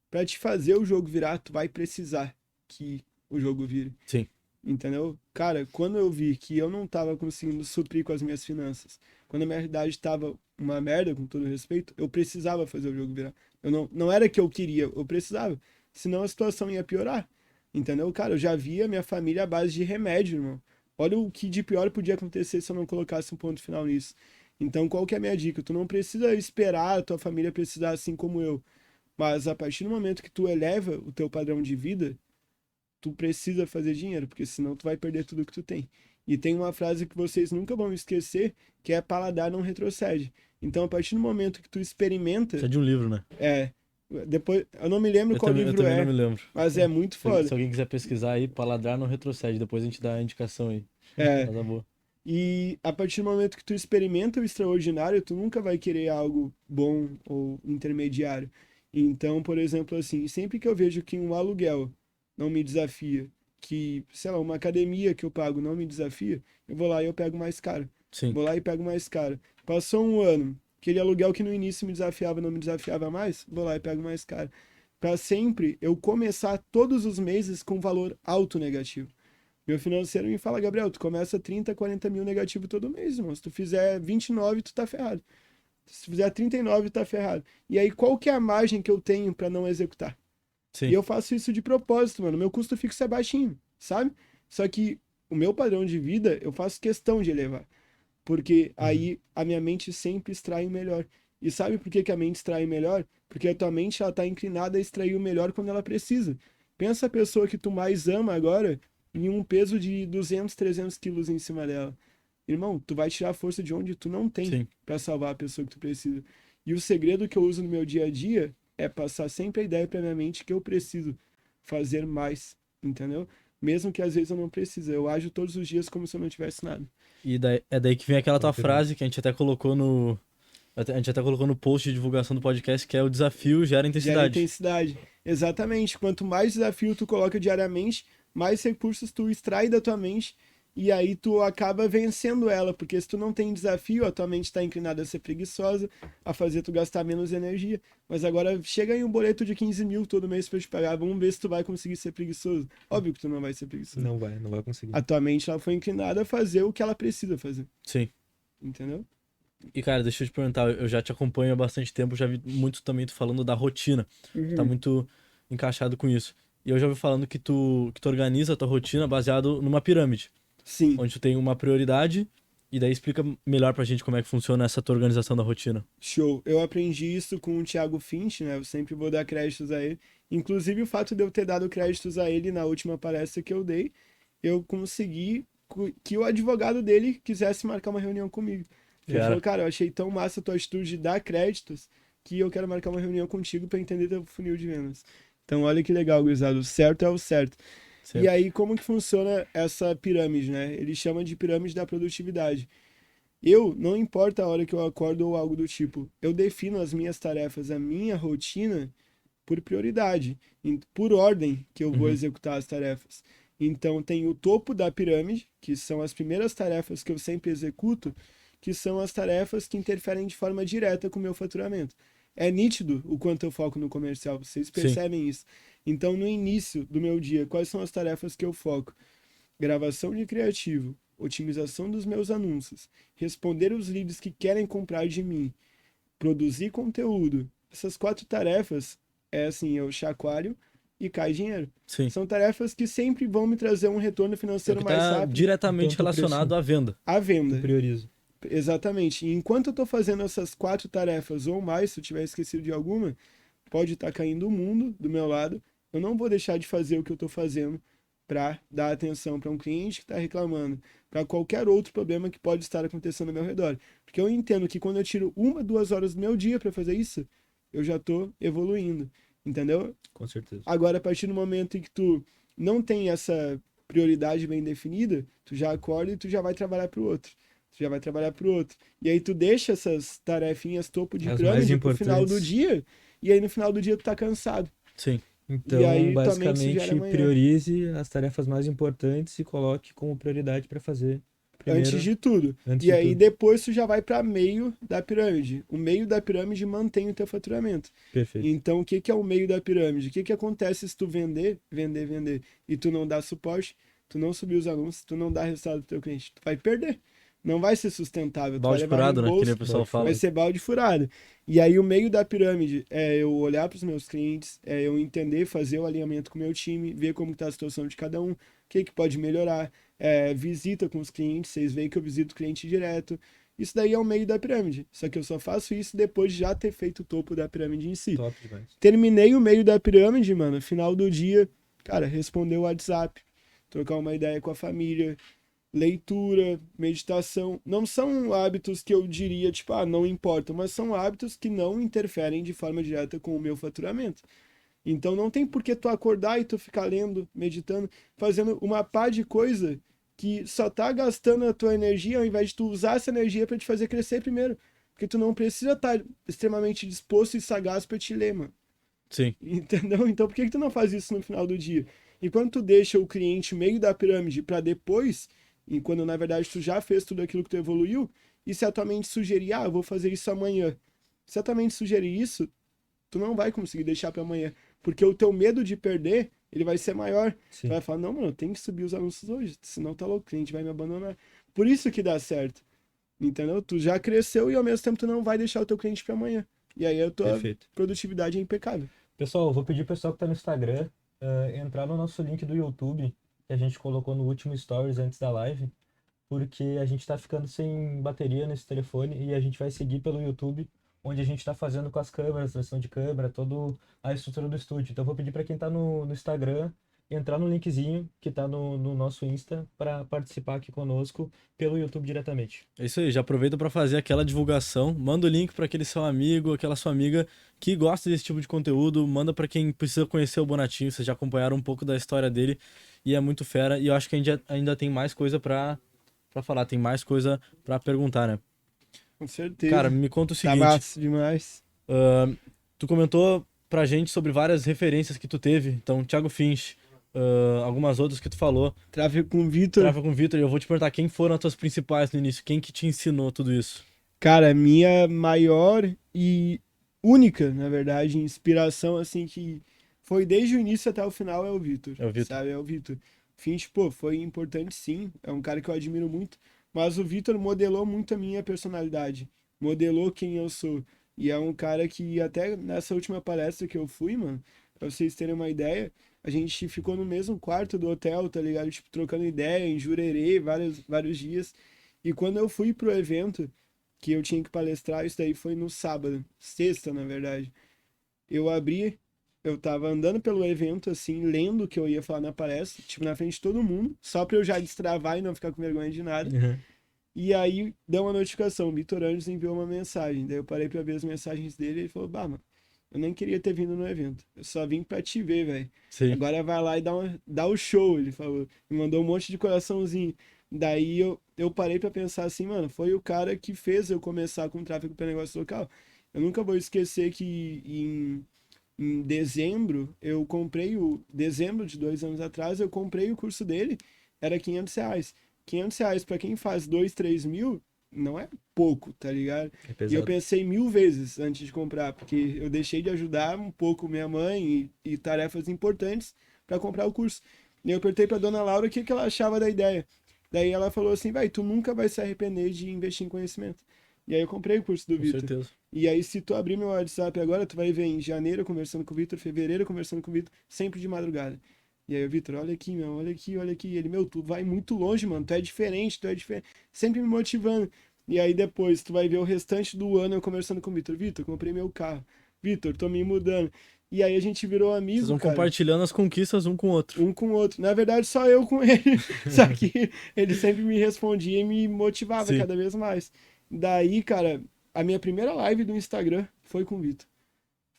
Pra te fazer o jogo virar, tu vai precisar que o jogo vire. Sim. Entendeu? Cara, quando eu vi que eu não tava conseguindo suprir com as minhas finanças, quando a minha realidade tava uma merda, com todo respeito, eu precisava fazer o jogo virar. Eu não era que eu queria, eu precisava. Senão a situação ia piorar. Entendeu? Cara, eu já via minha família à base de remédio, irmão. Olha o que de pior podia acontecer se eu não colocasse um ponto final nisso. Então, qual que é a minha dica? Tu não precisa esperar a tua família precisar assim como eu. Mas a partir do momento que tu eleva o teu padrão de vida, tu precisa fazer dinheiro, porque senão tu vai perder tudo que tu tem. E tem uma frase que vocês nunca vão esquecer, que é paladar não retrocede. Então, a partir do momento que tu experimenta, Isso é de um livro, né? depois, eu não me lembro Eu qual também, eu livro também não é, me lembro. mas é muito Se foda. alguém quiser pesquisar aí, paladar não retrocede. Depois a gente dá a indicação aí. É, Mas é boa. e a partir do momento que tu experimenta o extraordinário, tu nunca vai querer algo bom ou intermediário. Então, por exemplo, assim, sempre que eu vejo que um aluguel não me desafia, que, sei lá, uma academia que eu pago não me desafia, eu vou lá e eu pego mais caro. Sim. Vou lá e pego mais caro. Passou um ano, aquele aluguel que no início me desafiava, não me desafiava mais, vou lá e pego mais caro. Para sempre eu começar todos os meses com valor alto negativo. Meu financeiro me fala, Gabriel, tu começa 30, 40 mil negativo todo mês, irmão. Se tu fizer 29, tu tá ferrado. Se tu fizer 39, tu tá ferrado. E aí, qual que é a margem que eu tenho para não executar? Sim. E eu faço isso de propósito, mano. Meu custo fixo é baixinho, sabe? Só que o meu padrão de vida, eu faço questão de elevar. Porque aí a minha mente sempre extrai o melhor. E sabe por que que a mente extrai o melhor? Porque a tua mente, ela tá inclinada a extrair o melhor quando ela precisa. Pensa a pessoa que tu mais ama agora em um peso de 200, 300 quilos em cima dela. Irmão, tu vai tirar a força de onde tu não tem Sim. para salvar a pessoa que tu precisa. E o segredo que eu uso no meu dia a dia é passar sempre a ideia pra minha mente que eu preciso fazer mais, entendeu? Mesmo que às vezes eu não precise. Eu ajo todos os dias como se eu não tivesse nada. E daí, é daí que vem aquela tua Confirmo. frase que a gente até colocou no. A gente até colocou no post de divulgação do podcast, que é o desafio gera Gera intensidade. intensidade. Exatamente. Quanto mais desafio tu coloca diariamente, mais recursos tu extrai da tua mente e aí tu acaba vencendo ela, porque se tu não tem desafio, a tua mente está inclinada a ser preguiçosa, a fazer tu gastar menos energia. Mas agora chega aí um boleto de 15 mil todo mês pra te pagar, vamos ver se tu vai conseguir ser preguiçoso. Óbvio que tu não vai ser preguiçoso. Não vai conseguir. A tua mente ela foi inclinada a fazer o que ela precisa fazer, Sim. entendeu? E cara, deixa eu te perguntar, eu já te acompanho há bastante tempo, já vi muito também tu falando da rotina. Tu tá muito encaixado com isso. E eu já ouvi falando que tu organiza a tua rotina baseado numa pirâmide, Sim. onde tu tem uma prioridade, e daí explica melhor pra gente como é que funciona essa tua organização da rotina. Show. Eu aprendi isso com o Thiago Finch, né? Eu sempre vou dar créditos a ele. Inclusive, o fato de eu ter dado créditos a ele na última palestra que eu dei, eu consegui que o advogado dele quisesse marcar uma reunião comigo. Ele Cara. falou, cara, eu achei tão massa a tua atitude de dar créditos que eu quero marcar uma reunião contigo para entender teu funil de vendas. Então, olha que legal, gurizada. O certo é o certo. Sempre. E aí, como que funciona essa pirâmide, né? Ele chama de pirâmide da produtividade. Eu, não importa a hora que eu acordo ou algo do tipo, eu defino as minhas tarefas, a minha rotina por prioridade, por ordem que eu vou Uhum. executar as tarefas. Então tem o topo da pirâmide, que são as primeiras tarefas que eu sempre executo, que são as tarefas que interferem de forma direta com o meu faturamento. É nítido o quanto eu foco no comercial, vocês percebem isso. Então no início do meu dia, quais são as tarefas que eu foco? Gravação de criativo, otimização dos meus anúncios, responder os leads que querem comprar de mim, produzir conteúdo. Essas 4 tarefas é assim, eu chacoalho e cai dinheiro. Sim. São tarefas que sempre vão me trazer um retorno É o financeiro que mais tá rápido diretamente Então, tu relacionado à venda. à venda. Eu priorizo. Exatamente. E enquanto eu tô fazendo essas 4 tarefas ou mais, se eu tiver esquecido de alguma, pode estar caindo o mundo do meu lado. Eu não vou deixar de fazer o que eu tô fazendo para dar atenção para um cliente que está reclamando, para qualquer outro problema que pode estar acontecendo ao meu redor. Porque eu entendo que quando eu tiro 1, 2 horas do meu dia para fazer isso, eu já tô evoluindo, entendeu? Com certeza. Agora, a partir do momento em que tu não tem essa prioridade bem definida, tu já acorda e tu já vai trabalhar pro outro. Tu já vai trabalhar pro outro. E aí tu deixa essas tarefinhas topo de As mais pirâmide pro final do importantes. dia, e aí no final do dia tu tá cansado. Sim. Então, E aí tua mente sugere basicamente, amanhã. priorize as tarefas mais importantes e coloque como prioridade para fazer primeiro, Antes de tudo. antes E de aí tudo. depois tu já vai para meio da pirâmide. O meio da pirâmide mantém o teu faturamento. Perfeito. Então o que que é o meio da pirâmide? O que que acontece se tu vender, e tu não dá suporte, tu não subir os anúncios, tu não dá resultado pro teu cliente? Tu vai perder. Não vai ser sustentável. Tu vai Balde levar furado, né? Que reembolso, nem o pessoal Balde fala. vai ser balde furado. E aí o meio da pirâmide é eu olhar para os meus clientes, é eu entender, fazer o alinhamento com o meu time, ver como está a situação de cada um, o que pode melhorar, visita com os clientes, vocês veem que eu visito o cliente direto. Isso daí é o meio da pirâmide. Só que eu só faço isso depois de já ter feito o topo da pirâmide em si. Top demais. Terminei o meio da pirâmide, mano, final do dia, cara, responder o WhatsApp, trocar uma ideia com a família, leitura, meditação, não são hábitos que eu diria, tipo, não importam, mas são hábitos que não interferem de forma direta com o meu faturamento. Então não tem por que tu acordar e tu ficar lendo, meditando, fazendo uma pá de coisa que só tá gastando a tua energia ao invés de tu usar essa energia para te fazer crescer primeiro. Porque tu não precisa estar extremamente disposto e sagaz para te ler, mano. Sim. Entendeu? Então por que que tu não faz isso no final do dia? E quando tu deixa o cliente meio da pirâmide para depois, e quando na verdade tu já fez tudo aquilo que tu evoluiu, e se a tua mente sugerir, eu vou fazer isso amanhã. Se a tua mente sugerir isso, tu não vai conseguir deixar para amanhã. Porque o teu medo de perder, ele vai ser maior. Tu Sim. vai falar, não, mano, eu tenho que subir os anúncios hoje, senão tá louco, o cliente vai me abandonar. Por isso que dá certo. Entendeu? Tu já cresceu e ao mesmo tempo tu não vai deixar o teu cliente para amanhã. E aí a tua Perfeito. produtividade é impecável. Pessoal, eu vou pedir pro pessoal que tá no Instagram entrar no nosso link do YouTube, que a gente colocou no último Stories antes da live, porque a gente tá ficando sem bateria nesse telefone e a gente vai seguir pelo YouTube, onde a gente tá fazendo com as câmeras, tração de câmera, toda a estrutura do estúdio. Então eu vou pedir para quem tá no Instagram entrar no linkzinho que tá no nosso Insta para participar aqui conosco pelo YouTube diretamente. É isso aí, já aproveita para fazer aquela divulgação, manda o link para aquele seu amigo, aquela sua amiga que gosta desse tipo de conteúdo, manda para quem precisa conhecer o Bonatinho, vocês já acompanharam um pouco da história dele e é muito fera e eu acho que ainda tem mais coisa para falar, tem mais coisa para perguntar, né? Com certeza. Cara, me conta o Tá seguinte, massa demais. tu comentou pra gente sobre várias referências que tu teve, então Thiago Finch, algumas outras que tu falou, Tráfego com o Vitor. Trava com o Vitor, e eu vou te perguntar quem foram as tuas principais no início, quem que te ensinou tudo isso? Cara, minha maior e única, na verdade, inspiração, assim, que foi desde o início até o final é o Vitor. É o Vitor. Sabe? É o Vitor. Finch, pô, foi importante sim. É um cara que eu admiro muito. Mas o Vitor modelou muito a minha personalidade. Modelou quem eu sou. E é um cara que até nessa última palestra que eu fui, mano, pra vocês terem uma ideia, a gente ficou no mesmo quarto do hotel, tá ligado? Tipo, trocando ideia em Jurerê, vários dias. E quando eu fui pro evento, que eu tinha que palestrar, isso daí foi no sábado, sexta, na verdade. Eu tava andando pelo evento, assim, lendo o que eu ia falar na palestra, tipo, na frente de todo mundo, só pra eu já destravar e não ficar com vergonha de nada. E aí, deu uma notificação, o Vitor Anjos enviou uma mensagem, daí eu parei pra ver as mensagens dele e ele falou, bah, mano, eu nem queria ter vindo no evento, eu só vim pra te ver, velho. Sim. Agora vai lá e dá o show, ele falou. Me mandou um monte de coraçãozinho. Daí eu parei pra pensar assim, mano, foi o cara que fez eu começar com tráfego para negócio local. Eu nunca vou esquecer que em dezembro, dezembro de 2 anos atrás, eu comprei o curso dele, era R$ 500. R$ 500 pra quem faz 2, 3 mil, não é pouco, tá ligado? É E eu pesado. pensei 1000 vezes antes de comprar, porque eu deixei de ajudar um pouco minha mãe e tarefas importantes para comprar o curso. E eu perguntei pra dona Laura o que ela achava da ideia. Daí ela falou assim, vai, tu nunca vai se arrepender de investir em conhecimento. E aí eu comprei o curso do Com Vitor. certeza. E aí, se tu abrir meu WhatsApp agora, tu vai ver em janeiro conversando com o Vitor, fevereiro conversando com o Vitor, sempre de madrugada. E aí, o Vitor, olha aqui, meu, olha aqui, olha aqui. E ele, meu, tu vai muito longe, mano, tu é diferente, tu é diferente. Sempre me motivando. E aí, depois, tu vai ver o restante do ano eu conversando com o Vitor. Vitor, comprei meu carro. Vitor, tô me mudando. E aí, a gente virou Vocês amigo, vão cara. compartilhando as conquistas um com o outro. Um com o outro. Na verdade, só eu com ele. Só que ele sempre me respondia e me motivava Sim. cada vez mais. Daí, cara, a minha primeira live do Instagram foi com o Vitor.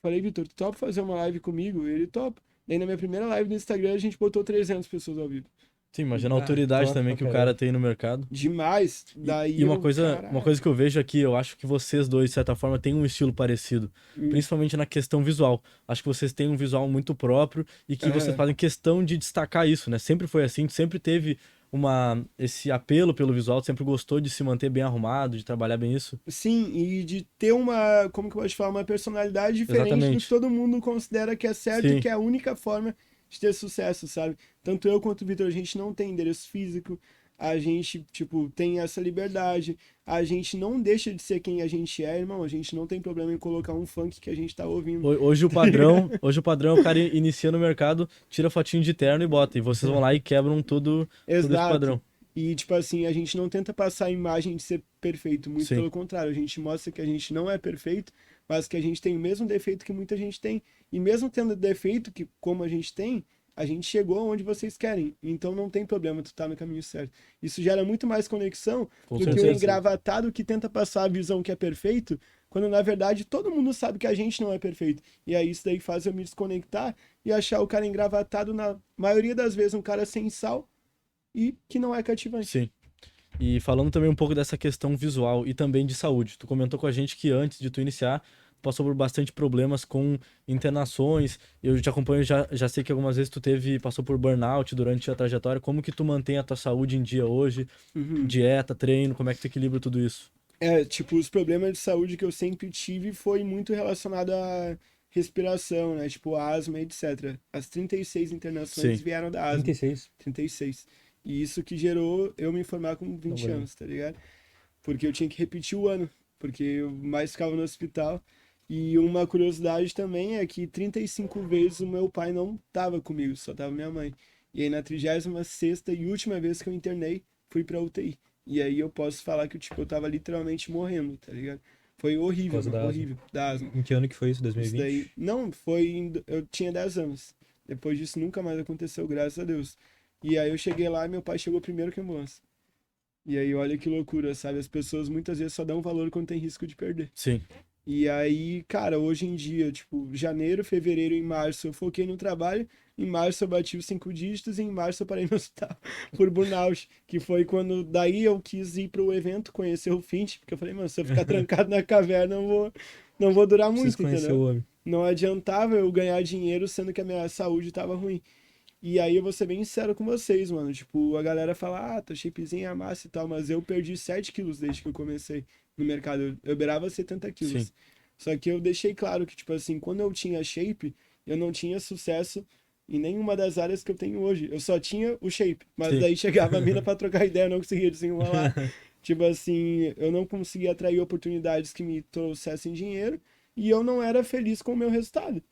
Falei, Vitor, tu topa fazer uma live comigo? Ele topa. Daí na minha primeira live do Instagram a gente botou 300 pessoas ao vivo. Sim, imagina a Ah, autoridade top também pra que o cara tem no mercado. Demais. Daí E uma eu, coisa, caralho. uma coisa que eu vejo aqui, eu acho que vocês dois, de certa forma, têm um estilo parecido. Principalmente na questão visual. Acho que vocês têm um visual muito próprio e que vocês Aham. fazem questão de destacar isso, né? Sempre foi assim, sempre teve esse apelo pelo visual, sempre gostou de se manter bem arrumado, de trabalhar bem isso. Sim, e de ter uma, como que eu posso te falar, uma personalidade diferente do que Exatamente. todo mundo considera que é certo Sim. e que é a única forma de ter sucesso, sabe? Tanto eu quanto o Vitor, a gente não tem endereço físico, a gente, tipo, tem essa liberdade, a gente não deixa de ser quem a gente é, irmão, a gente não tem problema em colocar um funk que a gente tá ouvindo. Hoje o padrão é o cara inicia no mercado, tira fotinho de terno e bota. E vocês vão lá e quebram todo esse Exato. padrão. E, tipo assim, a gente não tenta passar a imagem de ser perfeito, muito Sim. pelo contrário, a gente mostra que a gente não é perfeito, mas que a gente tem o mesmo defeito que muita gente tem. E mesmo tendo defeito, que como a gente chegou onde vocês querem. Então não tem problema, tu tá no caminho certo. Isso gera muito mais conexão Com do que o certeza. engravatado que tenta passar a visão que é perfeito, quando na verdade todo mundo sabe que a gente não é perfeito. E aí isso daí faz eu me desconectar e achar o cara engravatado, na maioria das vezes, um cara sem sal e que não é cativante. Sim. E falando também um pouco dessa questão visual e também de saúde. Tu comentou com a gente que antes de tu iniciar, tu passou por bastante problemas com internações. Eu te acompanho, já sei que algumas vezes passou por burnout durante a trajetória. Como que tu mantém a tua saúde em dia hoje? Uhum. Dieta, treino, como é que tu equilibra tudo isso? Tipo, os problemas de saúde que eu sempre tive foi muito relacionado à respiração, né? Tipo, asma, etc. As 36 internações Sim. vieram da asma. 36. 36. E isso que gerou eu me formar com 20 Não, anos, tá ligado? Porque eu tinha que repetir o ano, porque eu mais ficava no hospital. E uma curiosidade também é que 35 vezes o meu pai não tava comigo, só tava minha mãe. E aí na 36ª e última vez que eu internei, fui pra UTI. E aí eu posso falar que tipo, eu tava literalmente morrendo, tá ligado? Foi horrível, causa mano, da asma. horrível, da asma. Em que ano que foi isso? Isso 2020? daí, não, foi, eu tinha 10 anos. Depois disso nunca mais aconteceu, graças a Deus. E aí eu cheguei lá e meu pai chegou primeiro que a ambulância. E aí olha que loucura, sabe? As pessoas muitas vezes só dão valor quando tem risco de perder. Sim. E aí, cara, hoje em dia, tipo, janeiro, fevereiro e março eu foquei no trabalho. Em março eu bati os 5 dígitos e em março eu parei no hospital por burnout. Que foi quando daí eu quis ir pro evento, conhecer o Fint, porque eu falei, mano, se eu ficar trancado na caverna, não vou durar Preciso muito, conhecer entendeu? o homem. Não adiantava eu ganhar dinheiro sendo que a minha saúde tava ruim. E aí eu vou ser bem sincero com vocês, mano. Tipo, a galera fala, tá shapezinho, massa e tal, mas eu perdi 7 quilos desde que eu comecei no mercado. Eu beirava 70 quilos. Sim. Só que eu deixei claro que, tipo assim, quando eu tinha shape, eu não tinha sucesso em nenhuma das áreas que eu tenho hoje. Eu só tinha o shape. Mas Sim. daí chegava a mina pra trocar ideia, eu não conseguia desenrolar. Tipo assim, eu não conseguia atrair oportunidades que me trouxessem dinheiro e eu não era feliz com o meu resultado.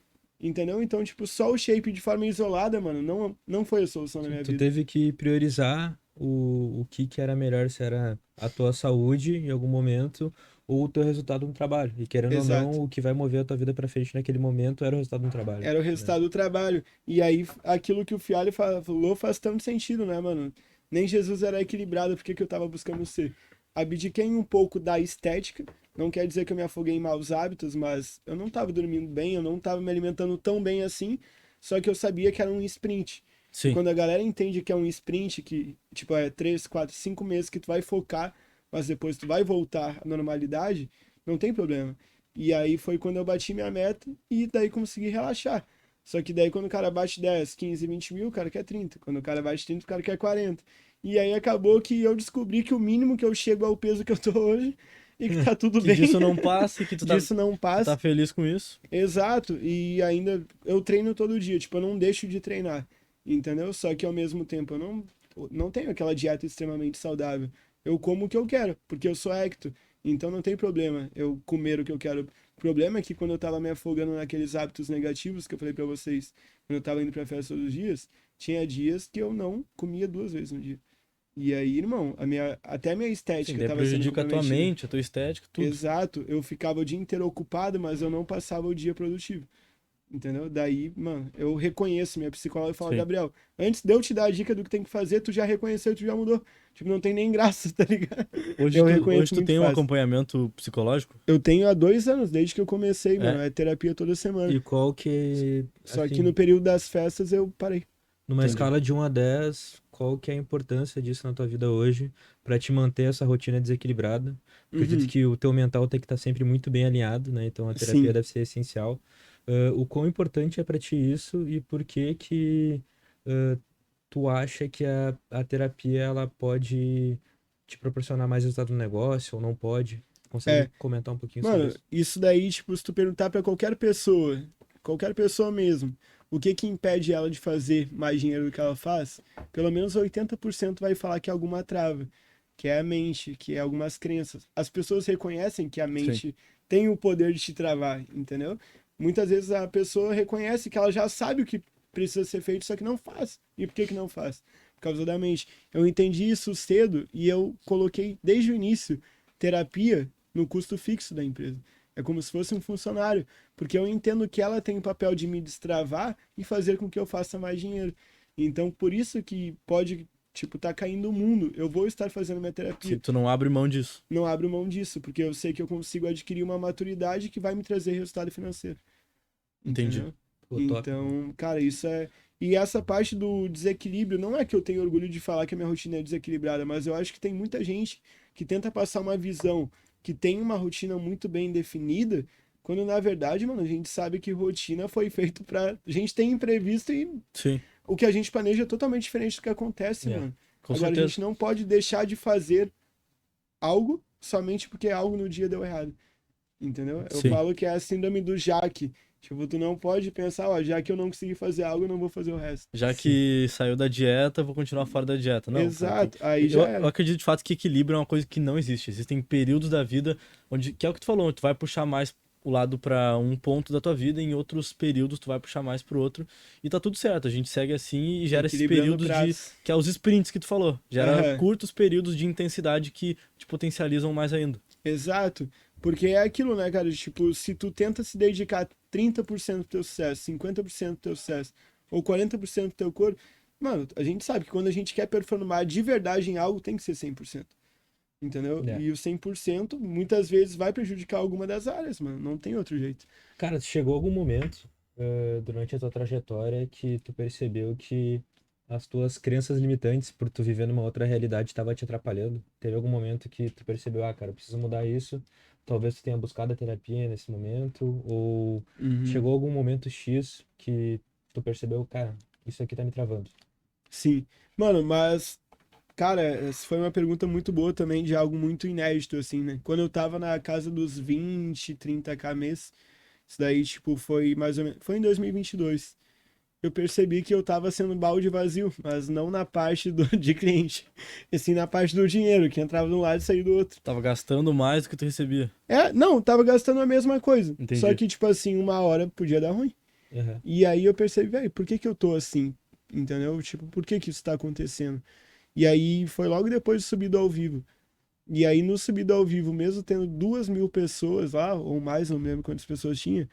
Entendeu? Então, tipo, só o shape de forma isolada, mano, não foi a solução na minha Tu vida. teve que priorizar o que era melhor, se era a tua saúde em algum momento ou o teu resultado no trabalho. E querendo ou não, Exato. o que vai mover a tua vida pra frente naquele momento era o resultado no trabalho. Era o resultado do trabalho. E aí, aquilo que o Fialho falou faz tanto sentido, né, mano? Nem Jesus era equilibrado, porque que eu tava buscando ser. Abdiquei um pouco da estética, não quer dizer que eu me afoguei em maus hábitos, mas eu não tava dormindo bem, eu não tava me alimentando tão bem assim, só que eu sabia que era um sprint. E Sim. quando a galera entende que é um sprint, que, tipo, é 3, 4, 5 meses que tu vai focar, mas depois tu vai voltar à normalidade, não tem problema. E aí foi quando eu bati minha meta e daí consegui relaxar. Só que daí quando o cara bate 10, 15, 20 mil, o cara quer 30. Quando o cara bate 30, o cara quer 40. E aí acabou que eu descobri que o mínimo que eu chego é o peso que eu tô hoje e que tá tudo Que bem. disso não passa e que tu Disso não tu passa. tá feliz com isso. Exato. E ainda eu treino todo dia, tipo, eu não deixo de treinar. Entendeu? Só que ao mesmo tempo eu não não tenho aquela dieta extremamente saudável. Eu como o que eu quero, porque eu sou ecto. Então não tem problema eu comer o que eu quero. O problema é que quando eu tava me afogando naqueles hábitos negativos que eu falei pra vocês, quando eu tava indo pra festa todos os dias, tinha dias que eu não comia 2 vezes no dia. E aí, irmão, até a minha Sim, estética daí tava sendo prejudica a tua comprometida. mente, a tua estética, tudo. Exato, eu ficava o dia inteiro ocupado, mas eu não passava o dia produtivo. Entendeu? Daí, mano, eu reconheço, minha psicóloga fala, Sim. Gabriel, antes de eu te dar a dica do que tem que fazer, tu já reconheceu, tu já mudou. Tipo, não tem nem graça, tá ligado? Eu Hoje reconheço tu muito tem um fácil. acompanhamento psicológico? Eu tenho há 2 anos, desde que eu comecei, mano, É? é terapia toda semana. E qual que, Só que assim, no período das festas eu parei. numa Entendi. escala de 1 a 10, qual que é a importância disso na tua vida hoje pra te manter essa rotina desequilibrada? Acredito Uhum, que o teu mental tem que estar sempre muito bem alinhado, né? Então a terapia sim. deve ser essencial. O quão importante é pra ti isso e por que que ah, tu acha que a terapia ela pode te proporcionar mais resultado no negócio ou não pode? Consegue É, comentar um pouquinho sobre mano, isso? isso daí, tipo, se tu perguntar pra qualquer pessoa mesmo, o que que impede ela de fazer mais dinheiro do que ela faz, pelo menos 80% vai falar que é alguma trava, que é a mente, que é algumas crenças. As pessoas reconhecem que a Sim. mente tem o poder de te travar, entendeu? Muitas vezes a pessoa reconhece que ela já sabe o que precisa ser feito, só que não faz. E por que que não faz? Por causa da mente. Eu entendi isso cedo e eu coloquei desde o início terapia no custo fixo da empresa. É como se fosse um funcionário, porque eu entendo que ela tem o papel de me destravar e fazer com que eu faça mais dinheiro. Então, por isso que pode, tipo, tá caindo o mundo. Eu vou estar fazendo minha Se terapia. tu não abre mão disso. Não abro mão disso, porque eu sei que eu consigo adquirir uma maturidade que vai me trazer resultado financeiro. Entendi. Entendeu? Pô, top, mano. Então, cara, isso é. E essa parte do desequilíbrio, não é que eu tenho orgulho de falar que a minha rotina é desequilibrada, mas eu acho que tem muita gente que tenta passar uma visão que tem uma rotina muito bem definida, quando na verdade, mano, a gente sabe que rotina foi feito pra. A gente tem imprevisto e Sim, o que a gente planeja é totalmente diferente do que acontece, É. mano. com Agora, a certeza. gente não pode deixar de fazer algo somente porque algo no dia deu errado. Entendeu? Eu Sim. falo que é a síndrome do Jaque. Tipo, tu não pode pensar, ó, já que eu não consegui fazer algo, eu não vou fazer o resto. Já Sim. que saiu da dieta, vou continuar fora da dieta. Não, cara, Exato, aí já eu era. acredito de fato que equilíbrio é uma coisa que não existe. Existem períodos da vida onde, que é o que tu falou, tu vai puxar mais o lado pra um ponto da tua vida, em outros períodos tu vai puxar mais pro outro, e tá tudo certo. A gente segue assim e gera esses Equilibrando períodos de, pratos. que é os sprints que tu falou. Gera Aham, curtos períodos de intensidade que te potencializam mais ainda. exato. Porque é aquilo, né, cara? Tipo, se tu tenta se dedicar 30% do teu sucesso, 50% do teu sucesso, ou 40% do teu corpo, mano, a gente sabe que quando a gente quer performar de verdade em algo, tem que ser 100%. Entendeu? É. E o 100% muitas vezes vai prejudicar alguma das áreas, mano. Não tem outro jeito. Cara, chegou algum momento durante a tua trajetória que tu percebeu que as tuas crenças limitantes por tu viver numa outra realidade estava te atrapalhando? Teve algum momento que tu percebeu, ah, cara, eu preciso mudar isso? Talvez tu tenha buscado a terapia nesse momento? Ou Uhum. chegou algum momento X que tu percebeu, cara, isso aqui tá me travando? Sim. Mano, mas, cara, essa foi uma pergunta muito boa também de algo muito inédito, assim, né? Quando eu tava na casa dos 20, 30k mês, isso daí, tipo, foi mais ou menos. Foi em 2022. Eu percebi que eu tava sendo balde vazio, mas não na parte de cliente, e sim na parte do dinheiro, que entrava de um lado e saía do outro. Tava gastando mais do que tu recebia. É, não, tava gastando a mesma coisa. Só Entendi. que, tipo assim, uma hora podia dar ruim. Aham. E aí eu percebi, velho, por que que eu tô assim? Entendeu? Tipo, por que que isso tá acontecendo? E aí foi logo depois do subido ao vivo. E aí no subido ao vivo, mesmo tendo 2.000 pessoas lá, ou mais, não me lembro quantas pessoas tinha,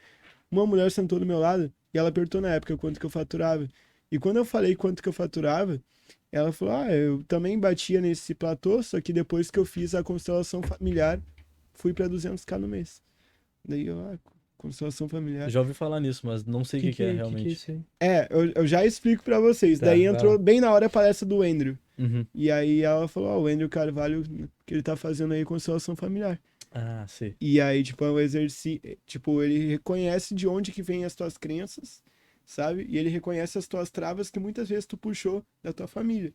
uma mulher sentou do meu lado e ela perguntou na época quanto que eu faturava. E quando eu falei quanto que eu faturava, ela falou: Ah, eu também batia nesse platô, só que depois que eu fiz a constelação familiar, fui pra 200k no mês. Daí eu, constelação familiar. Já ouvi falar nisso, mas não sei o que que é Que é realmente. isso aí? É, eu já explico pra vocês. Tá, Daí vai entrou lá. bem na hora a palestra do Andrew. Uhum. E aí ela falou: Ó, o Andrew Carvalho, que ele tá fazendo aí constelação familiar. Ah, sei. E aí, tipo, é um exercício. Tipo, ele reconhece de onde que vem as tuas crenças, sabe? E ele reconhece as tuas travas que muitas vezes tu puxou da tua família.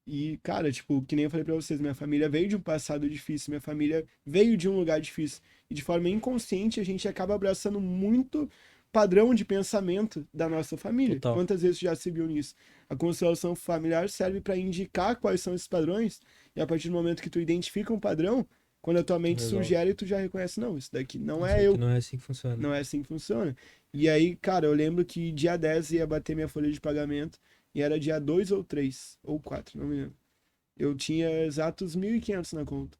E, cara, tipo, que nem eu falei pra vocês, minha família veio de um passado difícil, minha família veio de um lugar difícil. E de forma inconsciente a gente acaba abraçando muito padrão de pensamento da nossa família. Total. Quantas vezes tu já se viu nisso? A constelação familiar serve para indicar quais são esses padrões, e a partir do momento que tu identifica um padrão, quando a tua mente resolve. sugere, tu já reconhece, não, isso daqui não Isso é aqui eu. não é assim que funciona. Não é assim que funciona. E aí, cara, eu lembro que dia 10 ia bater minha folha de pagamento, e era dia 2 ou 3, ou 4, não me lembro. Eu tinha exatos 1.500 na conta.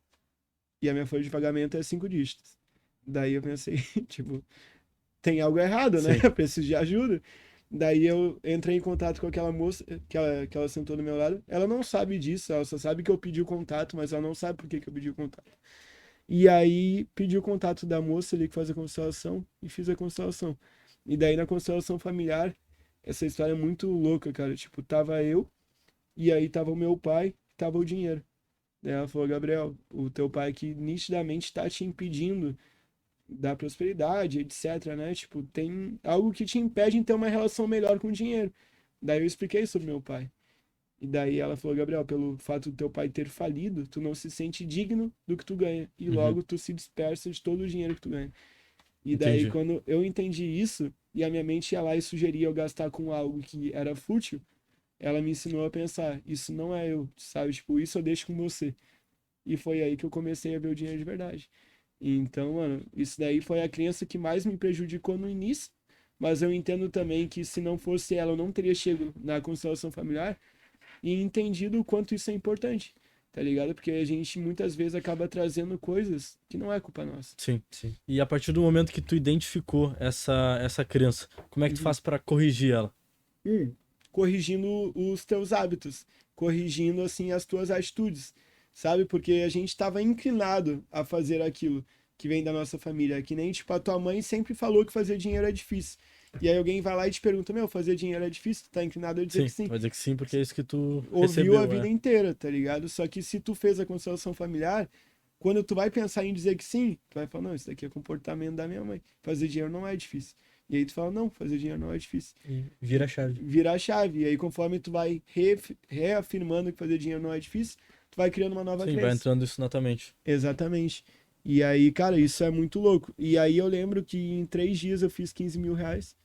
E a minha folha de pagamento é 5 dígitos. Daí eu pensei, tipo, tem algo errado, né? Sim. Eu preciso de ajuda. Daí eu entrei em contato com aquela moça que ela sentou do meu lado. Ela não sabe disso, ela só sabe que eu pedi o contato, mas ela não sabe por que que eu pedi o contato. E aí pedi o contato da moça ali que faz a constelação e fiz a constelação. E daí na constelação familiar, essa história é muito louca, cara. Tipo, tava eu e aí tava o meu pai, tava o dinheiro. Daí ela falou, Gabriel, o teu pai aqui nitidamente tá te impedindo da prosperidade, etc, né? Tipo, tem algo que te impede de ter uma relação melhor com o dinheiro. Daí eu expliquei sobre meu pai. E daí ela falou, Gabriel, pelo fato do teu pai ter falido, tu não se sente digno do que tu ganha. E Uhum. logo tu se dispersa de todo o dinheiro que tu ganha. E daí, Entendi. quando eu entendi isso, e a minha mente ia lá e sugeria eu gastar com algo que era fútil, ela me ensinou a pensar, isso não é eu, sabe? Tipo, isso eu deixo com você. E foi aí que eu comecei a ver o dinheiro de verdade. Então, mano, isso daí foi a crença que mais me prejudicou no início, mas eu entendo também que se não fosse ela, eu não teria chegado na constelação familiar e entendido o quanto isso é importante, tá ligado? Porque a gente muitas vezes acaba trazendo coisas que não é culpa nossa. Sim. Sim. E a partir do momento que tu identificou essa crença, como é que tu Uhum. faz pra corrigir ela? Corrigindo os teus hábitos, corrigindo assim as tuas atitudes, sabe? Porque a gente estava inclinado a fazer aquilo que vem da nossa família, que nem tipo a tua mãe sempre falou que fazer dinheiro é difícil. E aí alguém vai lá e te pergunta, meu, fazer dinheiro é difícil? Tu tá inclinado a dizer Sim, que sim. vai dizer que sim, porque é isso que tu Ouviu a recebeu, vida inteira, tá ligado? Só que se tu fez a constelação familiar, quando tu vai pensar em dizer que sim, tu vai falar, não, isso daqui é comportamento da minha mãe. Fazer dinheiro não é difícil. E aí tu fala, não, fazer dinheiro não é difícil. E vira a chave. Virar a chave. E aí, conforme tu vai reafirmando que fazer dinheiro não é difícil, tu vai criando uma nova Sim, vai crença. entrando isso na tua mente. Exatamente. E aí, cara, isso é muito louco. E aí eu lembro que em 3 dias eu fiz 15 mil reais,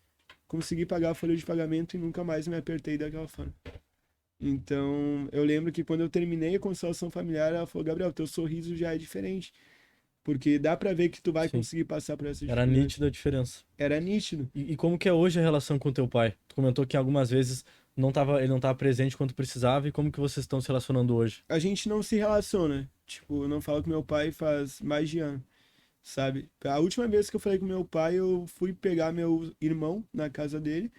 consegui pagar a folha de pagamento e nunca mais me apertei daquela forma. Então, eu lembro que quando eu terminei a constelação familiar, ela falou, Gabriel, teu sorriso já é diferente. Porque dá pra ver que tu vai Sim. conseguir passar por essa Era dificuldade. nítida a diferença. Era nítido. E como que é hoje a relação com teu pai? Tu comentou que algumas vezes ele não tava presente quando precisava, e como que vocês estão se relacionando hoje? A gente não se relaciona. Tipo, eu não falo com meu pai faz mais de ano, sabe? A última vez que eu falei com meu pai, eu fui pegar meu irmão na casa dele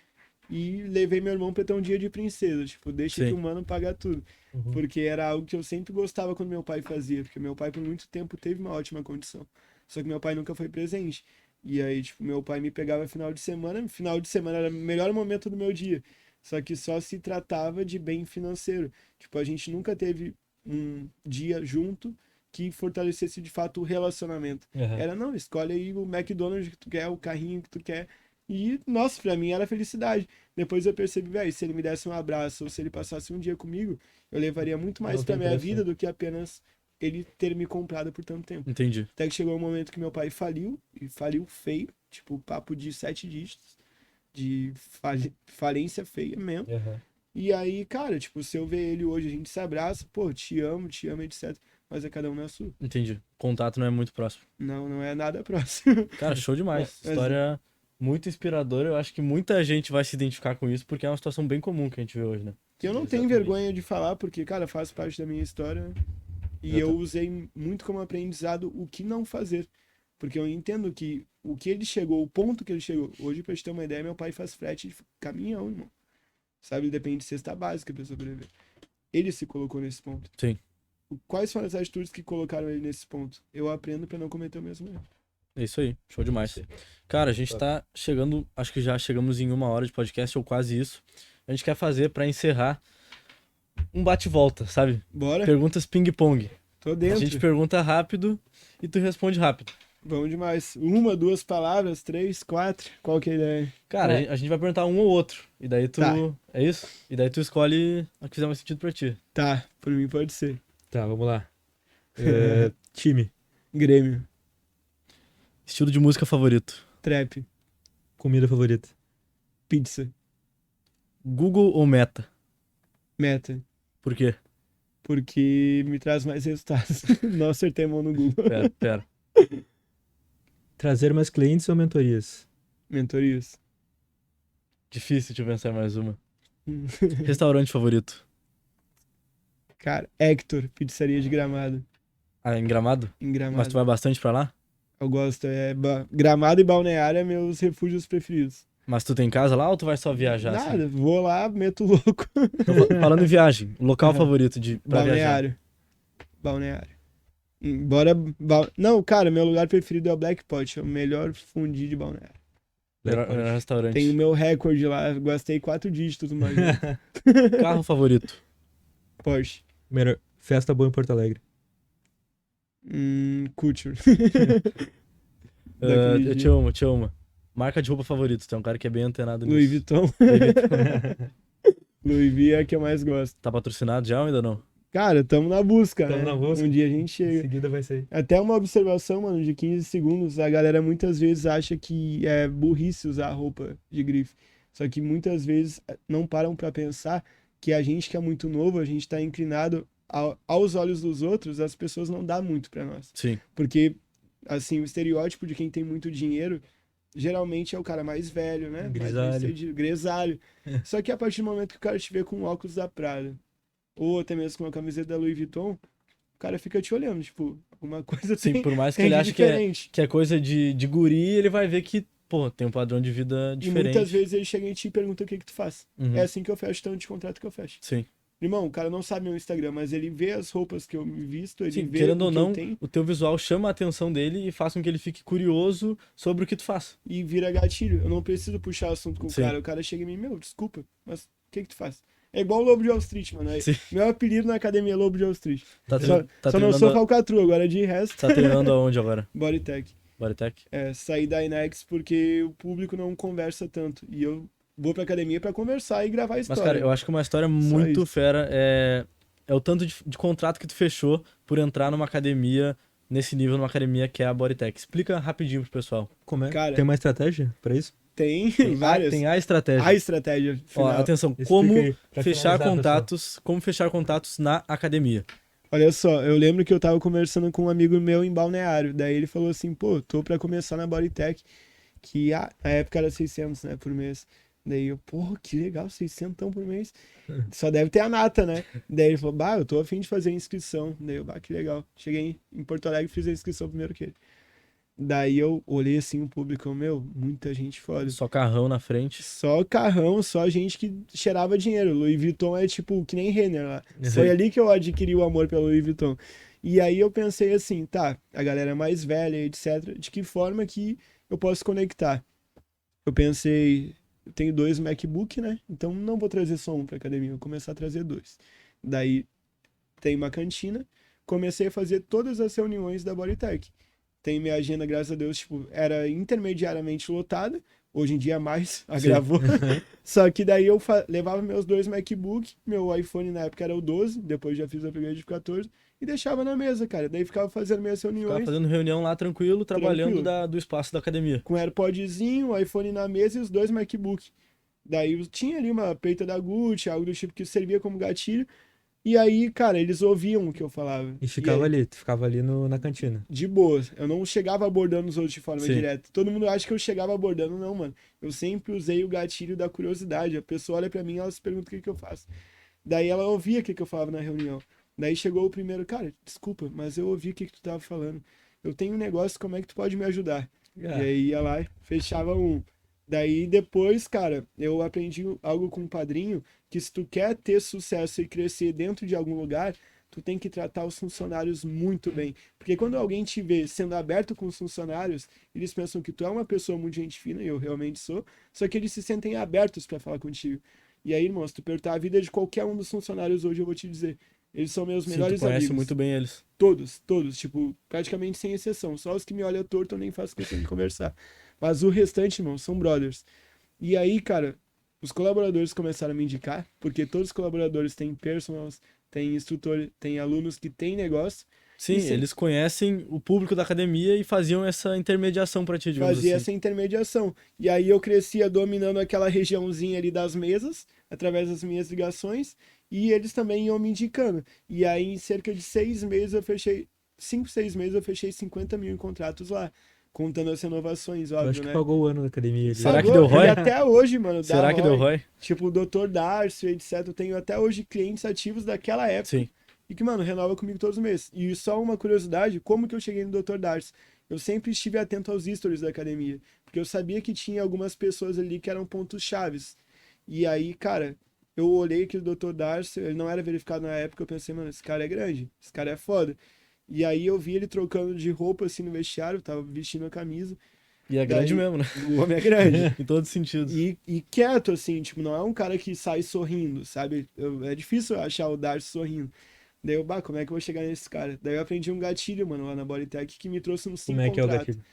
e levei meu irmão pra ter um dia de princesa. Tipo, deixa que Sim. o mano paga tudo. Uhum. Porque era algo que eu sempre gostava quando meu pai fazia. Porque meu pai, por muito tempo, teve uma ótima condição. Só que meu pai nunca foi presente. E aí, tipo, meu pai me pegava final de semana. Final de semana era o melhor momento do meu dia. Só que só se tratava de bem financeiro. Tipo, a gente nunca teve um dia junto que fortalecesse de fato o relacionamento. Uhum. Era, não, escolhe aí o McDonald's que tu quer, o carrinho que tu quer. E, nossa, pra mim era felicidade. Depois eu percebi, velho, se ele me desse um abraço ou se ele passasse um dia comigo, eu levaria muito mais Não pra tem minha preço, vida né? do que apenas ele ter me comprado por tanto tempo. Entendi. Até que chegou um momento que meu pai faliu, e faliu feio, tipo, papo de 7 dígitos, de falência feia mesmo. Uhum. E aí, cara, tipo, se eu ver ele hoje, a gente se abraça, pô, te amo, etc. Mas é cada um na sua. Entendi. Contato não é muito próximo. Não, não é nada próximo. Cara, show demais. Mas- História muito inspiradora. Eu acho que muita gente vai se identificar com isso, porque é uma situação bem comum que a gente vê hoje, né? Eu não tenho Exatamente. vergonha de falar, porque, cara, faz parte da minha história. E eu usei muito como aprendizado o que não fazer. Porque eu entendo que o que ele chegou, o ponto que ele chegou. Hoje, pra te ter uma ideia, meu pai faz frete de caminhão, irmão. Sabe? Ele depende de cesta básica pra sobreviver. Ele se colocou nesse ponto. Sim. Quais foram as atitudes que colocaram ele nesse ponto? Eu aprendo pra não cometer o mesmo erro. É isso aí. Show demais. Cara, a gente tá chegando, acho que já chegamos em 1 hora de podcast, ou quase isso. A gente quer fazer pra encerrar um bate-volta, sabe? Bora? Perguntas ping-pong. Tô A dentro. gente pergunta rápido e tu responde rápido. Vamos demais. 1, 2 palavras, 3, 4. Qual que é a ideia? Cara, a gente vai perguntar um ou outro. E daí tu. Tá. É isso? E daí tu escolhe a que fizer mais sentido pra ti. Tá, por mim pode ser. Tá, vamos lá. Time. Grêmio. Estilo de música favorito. Trap. Comida favorita. Pizza. Google ou Meta? Meta. Por quê? Porque me traz mais resultados. Não acertei mão no Google. Pera. Trazer mais clientes ou mentorias? Mentorias. Difícil de pensar mais uma. Restaurante favorito? Cara, Hector, pizzaria de Gramado. Ah, em Gramado? Em Mas Gramado. tu vai bastante pra lá? Eu gosto. Gramado e Balneário é meus refúgios preferidos. Mas tu tem casa lá ou tu vai só viajar assim? Nada, vou lá, meto louco. Falando em viagem, local favorito pra viajar? Balneário. Balneário. Embora. Não, cara, meu lugar preferido é o Black Pot. É o melhor fundi de Balneário. Melhor restaurante. Tem o meu recorde lá. Gastei 4 dígitos numa janta. Carro favorito? Porsche. Melhor festa boa em Porto Alegre. Couture. Eu te amo. Marca de roupa favorito, tu é um cara que é bem antenado nisso. Louis Vuitton. Louis Vuitton. Louis V é a que eu mais gosto. Tá patrocinado já ou ainda não? Cara, tamo na busca, Tamo né? na busca. Um dia a gente Em chega. seguida vai sair. Até uma observação, mano, de 15 segundos. A galera muitas vezes acha que é burrice usar roupa de grife. Só que muitas vezes não param pra pensar que a gente que é muito novo, a gente tá inclinado aos olhos dos outros, as pessoas não dão muito pra nós. Sim. Porque, assim, o estereótipo de quem tem muito dinheiro geralmente é o cara mais velho, né? Grisalho. Mais bem sucedido, grisalho. Só que a partir do momento que o cara te vê com óculos da Prada, ou até mesmo com uma camiseta da Louis Vuitton, o cara fica te olhando, tipo, alguma coisa Sim, tem, por mais que tem ele de ache diferente. que é coisa de guri, ele vai ver que, pô, tem um padrão de vida E diferente. muitas vezes ele chega em ti e pergunta o que que tu faz. Uhum. É assim que eu fecho tanto de contrato que eu fecho. Sim. Irmão, o cara não sabe meu Instagram, mas ele vê as roupas que eu me visto, ele Sim, vê querendo o ou que eu não, tenho o teu visual chama a atenção dele e faz com que ele fique curioso sobre o que tu faz. e vira gatilho. Eu não preciso puxar assunto com Sim. o cara chega em mim, meu, desculpa, mas o que que tu faz? É igual o Lobo de Wall Street, mano. Sim. Meu apelido na academia é Lobo de Wall Street. Tá Só não treinando sou falcatrua, agora de resto, Tá treinando aonde agora? Bodytech. Bodytech? É, saí da Inex porque o público não conversa tanto. E eu vou pra academia pra conversar e gravar história. Mas, cara, eu acho que uma história muito isso. fera é o tanto de contrato que tu fechou por entrar numa academia, nesse nível, numa academia que é a Bodytech. Explica rapidinho pro pessoal. Como é? Cara, Tem uma estratégia pra isso? tem várias. Tem a estratégia. A estratégia Ó, final. atenção, Explica como aí, pra fechar finalizar, contatos, como fechar contatos na academia. Olha só, eu lembro que eu tava conversando com um amigo meu em Balneário. Daí ele falou assim, pô, tô pra começar na Bodytech, que na época era 600, né, por mês. Daí eu, porra, que legal, 600 por mês. Só deve ter a nata, né? Daí ele falou, bah, eu tô a fim de fazer a inscrição. Daí eu, bah, que legal. Cheguei em Porto Alegre e fiz a inscrição primeiro que ele. Daí eu olhei assim o público, meu, muita gente foda. Só carrão na frente. Só carrão, só gente que cheirava dinheiro. Louis Vuitton é tipo que nem Renner lá. Sim. Foi ali que eu adquiri o amor pelo Louis Vuitton. E aí eu pensei assim, tá, a galera é mais velha, etc. De que forma que eu posso conectar? Eu pensei, eu tenho 2 MacBook, né? Então não vou trazer só um pra academia, vou começar a trazer 2. Daí tem uma cantina, comecei a fazer todas as reuniões da Bodytech. Tem minha agenda, graças a Deus, tipo, era intermediariamente lotada. Hoje em dia é mais, agravou. Só que daí eu levava meus 2 MacBook, meu iPhone na época era o 12, depois já fiz o upgrade de 14, e deixava na mesa, cara. Daí ficava fazendo minhas Ficava reuniões fazendo reunião lá tranquilo, trabalhando do espaço da academia. com AirPodzinho, o iPhone na mesa e os 2 MacBook. Daí eu tinha ali uma peita da Gucci, algo do tipo que servia como gatilho. E aí, cara, eles ouviam o que eu falava. E ficava aí, ali, tu ficava ali na cantina. de boa. Eu não chegava abordando os outros de forma Sim. direta. Todo mundo acha que eu chegava abordando, não, mano. Eu sempre usei o gatilho da curiosidade. A pessoa olha pra mim e ela se pergunta o que que eu faço. Daí ela ouvia o que que eu falava na reunião. Daí chegou o primeiro, cara, desculpa, mas eu ouvi o que que tu tava falando. Eu tenho um negócio, como é que tu pode me ajudar? E aí ia lá e fechava um. Daí depois, cara, eu aprendi algo com um padrinho, que se tu quer ter sucesso e crescer dentro de algum lugar, tu tem que tratar os funcionários muito bem. Porque quando alguém te vê sendo aberto com os funcionários, eles pensam que tu é uma pessoa muito gente fina, e eu realmente sou, só que eles se sentem abertos pra falar contigo. E aí, irmão, se tu perguntar a vida de qualquer um dos funcionários hoje, eu vou te dizer, eles são meus Sim, melhores tu conhece amigos. muito bem eles. Todos, tipo, praticamente sem exceção. Só os que me olham torto eu nem faço questão de conversar. Mas o restante, irmão, são brothers. E aí, cara, os colaboradores começaram a me indicar, porque todos os colaboradores têm personals, têm instrutor, têm alunos que têm negócio. Sim, E se- eles conhecem o público da academia e faziam essa intermediação pra ti, digamos fazia assim. essa intermediação. E aí eu crescia dominando aquela regiãozinha ali das mesas, através das minhas ligações, e eles também iam me indicando. E aí em cerca de 6 meses eu fechei, 5, 6 meses eu fechei 50 mil em contratos lá, contando as renovações, Eu acho óbvio, que né? pagou o ano da academia ali. Será que Pagou, deu ROI? e até hoje, mano, dá Será que deu ROI? Tipo, o Dr. Darcy, etc. Eu tenho até hoje clientes ativos daquela época. Sim. E que, mano, renova comigo todos os meses. E só uma curiosidade, como que eu cheguei no Dr. Darcy? Eu sempre estive atento aos stories da academia. Porque eu sabia que tinha algumas pessoas ali que eram pontos chaves. E aí, cara, eu olhei que o Dr. Darcy, ele não era verificado na época, eu pensei, mano, esse cara é grande, esse cara é foda. E aí eu vi ele trocando de roupa assim no vestiário, tava vestindo a camisa. E é grande Daí, mesmo, né? o homem é grande. Em todos os sentidos. E quieto, assim, tipo, não é um cara que sai sorrindo, sabe? É difícil eu achar o Darcy sorrindo. Daí eu, bah, como é que eu vou chegar nesse cara? Daí eu aprendi um gatilho, mano, lá na Bodytech, que me trouxe uns 5 Como é que é o contratos. gatilho?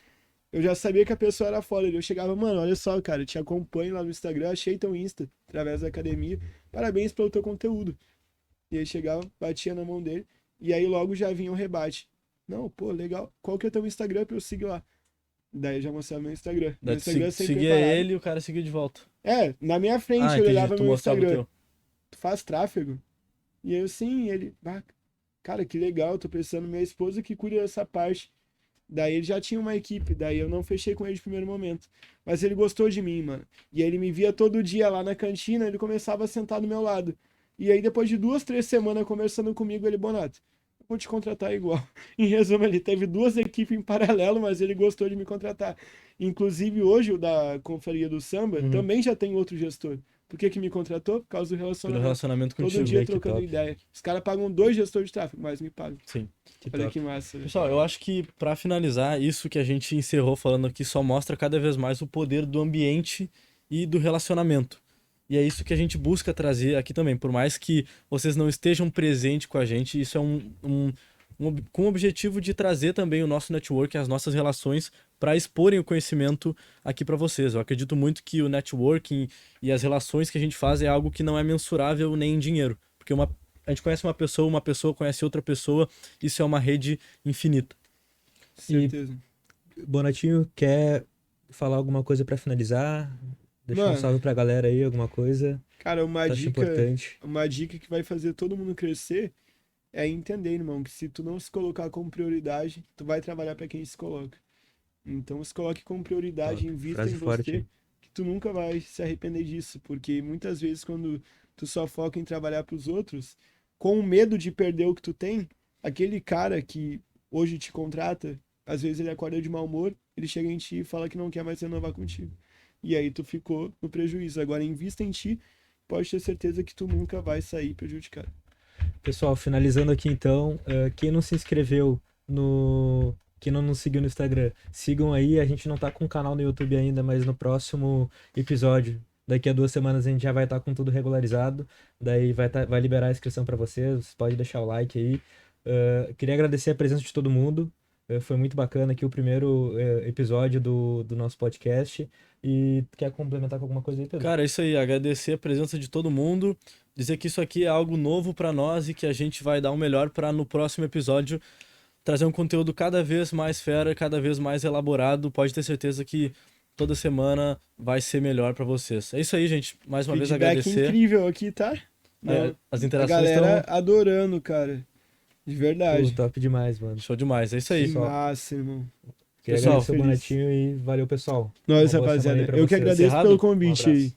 Eu já sabia que a pessoa era foda. Eu chegava, mano, olha só, cara, eu te acompanho lá no Instagram, achei teu Insta, através da academia. Parabéns pelo teu conteúdo. E aí chegava, batia na mão dele, e aí logo já vinha um rebate. Não, pô, legal. Qual que é o teu Instagram pra eu seguir lá? Daí eu já mostrava meu Instagram. Meu Daí tu Instagram sempre seguia preparado. ele e o cara seguiu de volta. É, na minha frente Ah, eu entendi. olhava Tu meu mostrava o Instagram. teu. Tu faz tráfego? E eu, sim, ele, ah, cara, que legal, tô precisando minha esposa que cuida dessa parte. Daí ele já tinha uma equipe, daí eu não fechei com ele de primeiro momento. Mas ele gostou de mim, mano. E aí ele me via todo dia lá na cantina, ele começava a sentar do meu lado. E aí depois de 2, 3 semanas conversando comigo, ele, Bonato, eu vou te contratar igual. Em resumo, ele teve 2 equipes em paralelo, mas ele gostou de me contratar. Inclusive hoje o da Confraria do Samba Uhum. também já tem outro gestor. Por que que me contratou? Por causa do Pelo relacionamento. relacionamento Todo contigo. dia que trocando top. ideia. Os caras pagam 2 gestores de tráfego, mas me pagam. Sim. Que Olha top. que massa. Né? Pessoal, eu acho que pra finalizar, isso que a gente encerrou falando aqui só mostra cada vez mais o poder do ambiente e do relacionamento. E é isso que a gente busca trazer aqui também. Por mais que vocês não estejam presentes com a gente, isso é com o objetivo de trazer também o nosso network, as nossas relações, para exporem o conhecimento aqui para vocês. Eu acredito muito que o networking e as relações que a gente faz é algo que não é mensurável nem em dinheiro. Porque a gente conhece uma pessoa conhece outra pessoa, isso é uma rede infinita. Certeza. Bonatinho, quer falar alguma coisa pra finalizar? Deixar um Mano, salve pra galera aí, alguma coisa? cara, Tu acha importante? uma dica que vai fazer todo mundo crescer é entender, irmão, que se tu não se colocar como prioridade, tu vai trabalhar para quem se coloca. Então se coloque como prioridade, Top. invista Frase em forte, você, hein? que tu nunca vai se arrepender disso, porque muitas vezes quando tu só foca em trabalhar para os outros, com medo de perder o que tu tem, aquele cara que hoje te contrata, às vezes ele acorda de mau humor, ele chega em ti e fala que não quer mais renovar contigo. E aí tu ficou no prejuízo. Agora invista em ti, pode ter certeza que tu nunca vai sair prejudicado. Pessoal, finalizando aqui então, quem não se inscreveu quem não nos seguiu no Instagram, sigam aí. A gente não tá com um canal no YouTube ainda, mas no próximo episódio, daqui a 2 semanas, a gente já vai estar com tudo regularizado. Daí vai liberar a inscrição para vocês. Pode deixar o like aí. Queria agradecer a presença de todo mundo. Foi muito bacana aqui o primeiro episódio do nosso podcast. E quer complementar com alguma coisa aí, Pedro? Cara, é isso aí, agradecer a presença de todo mundo, dizer que isso aqui é algo novo para nós e que a gente vai dar o melhor para no próximo episódio trazer um conteúdo cada vez mais fera, cada vez mais elaborado. Pode ter certeza que toda semana vai ser melhor para vocês. É isso aí, gente. Mais uma vez Feedback agradecer. incrível aqui, tá? As A interações galera estão adorando, cara. De Pô, verdade. top demais, mano. show demais. É isso aí. Que Pessoal. massa, irmão. Queria Pessoal, agradecer o feliz. Bonatinho e valeu, pessoal. Nós, Uma boa semana aí rapaziada. pra Eu que vocês. agradeço Encerrado? pelo Um convite abraço. aí.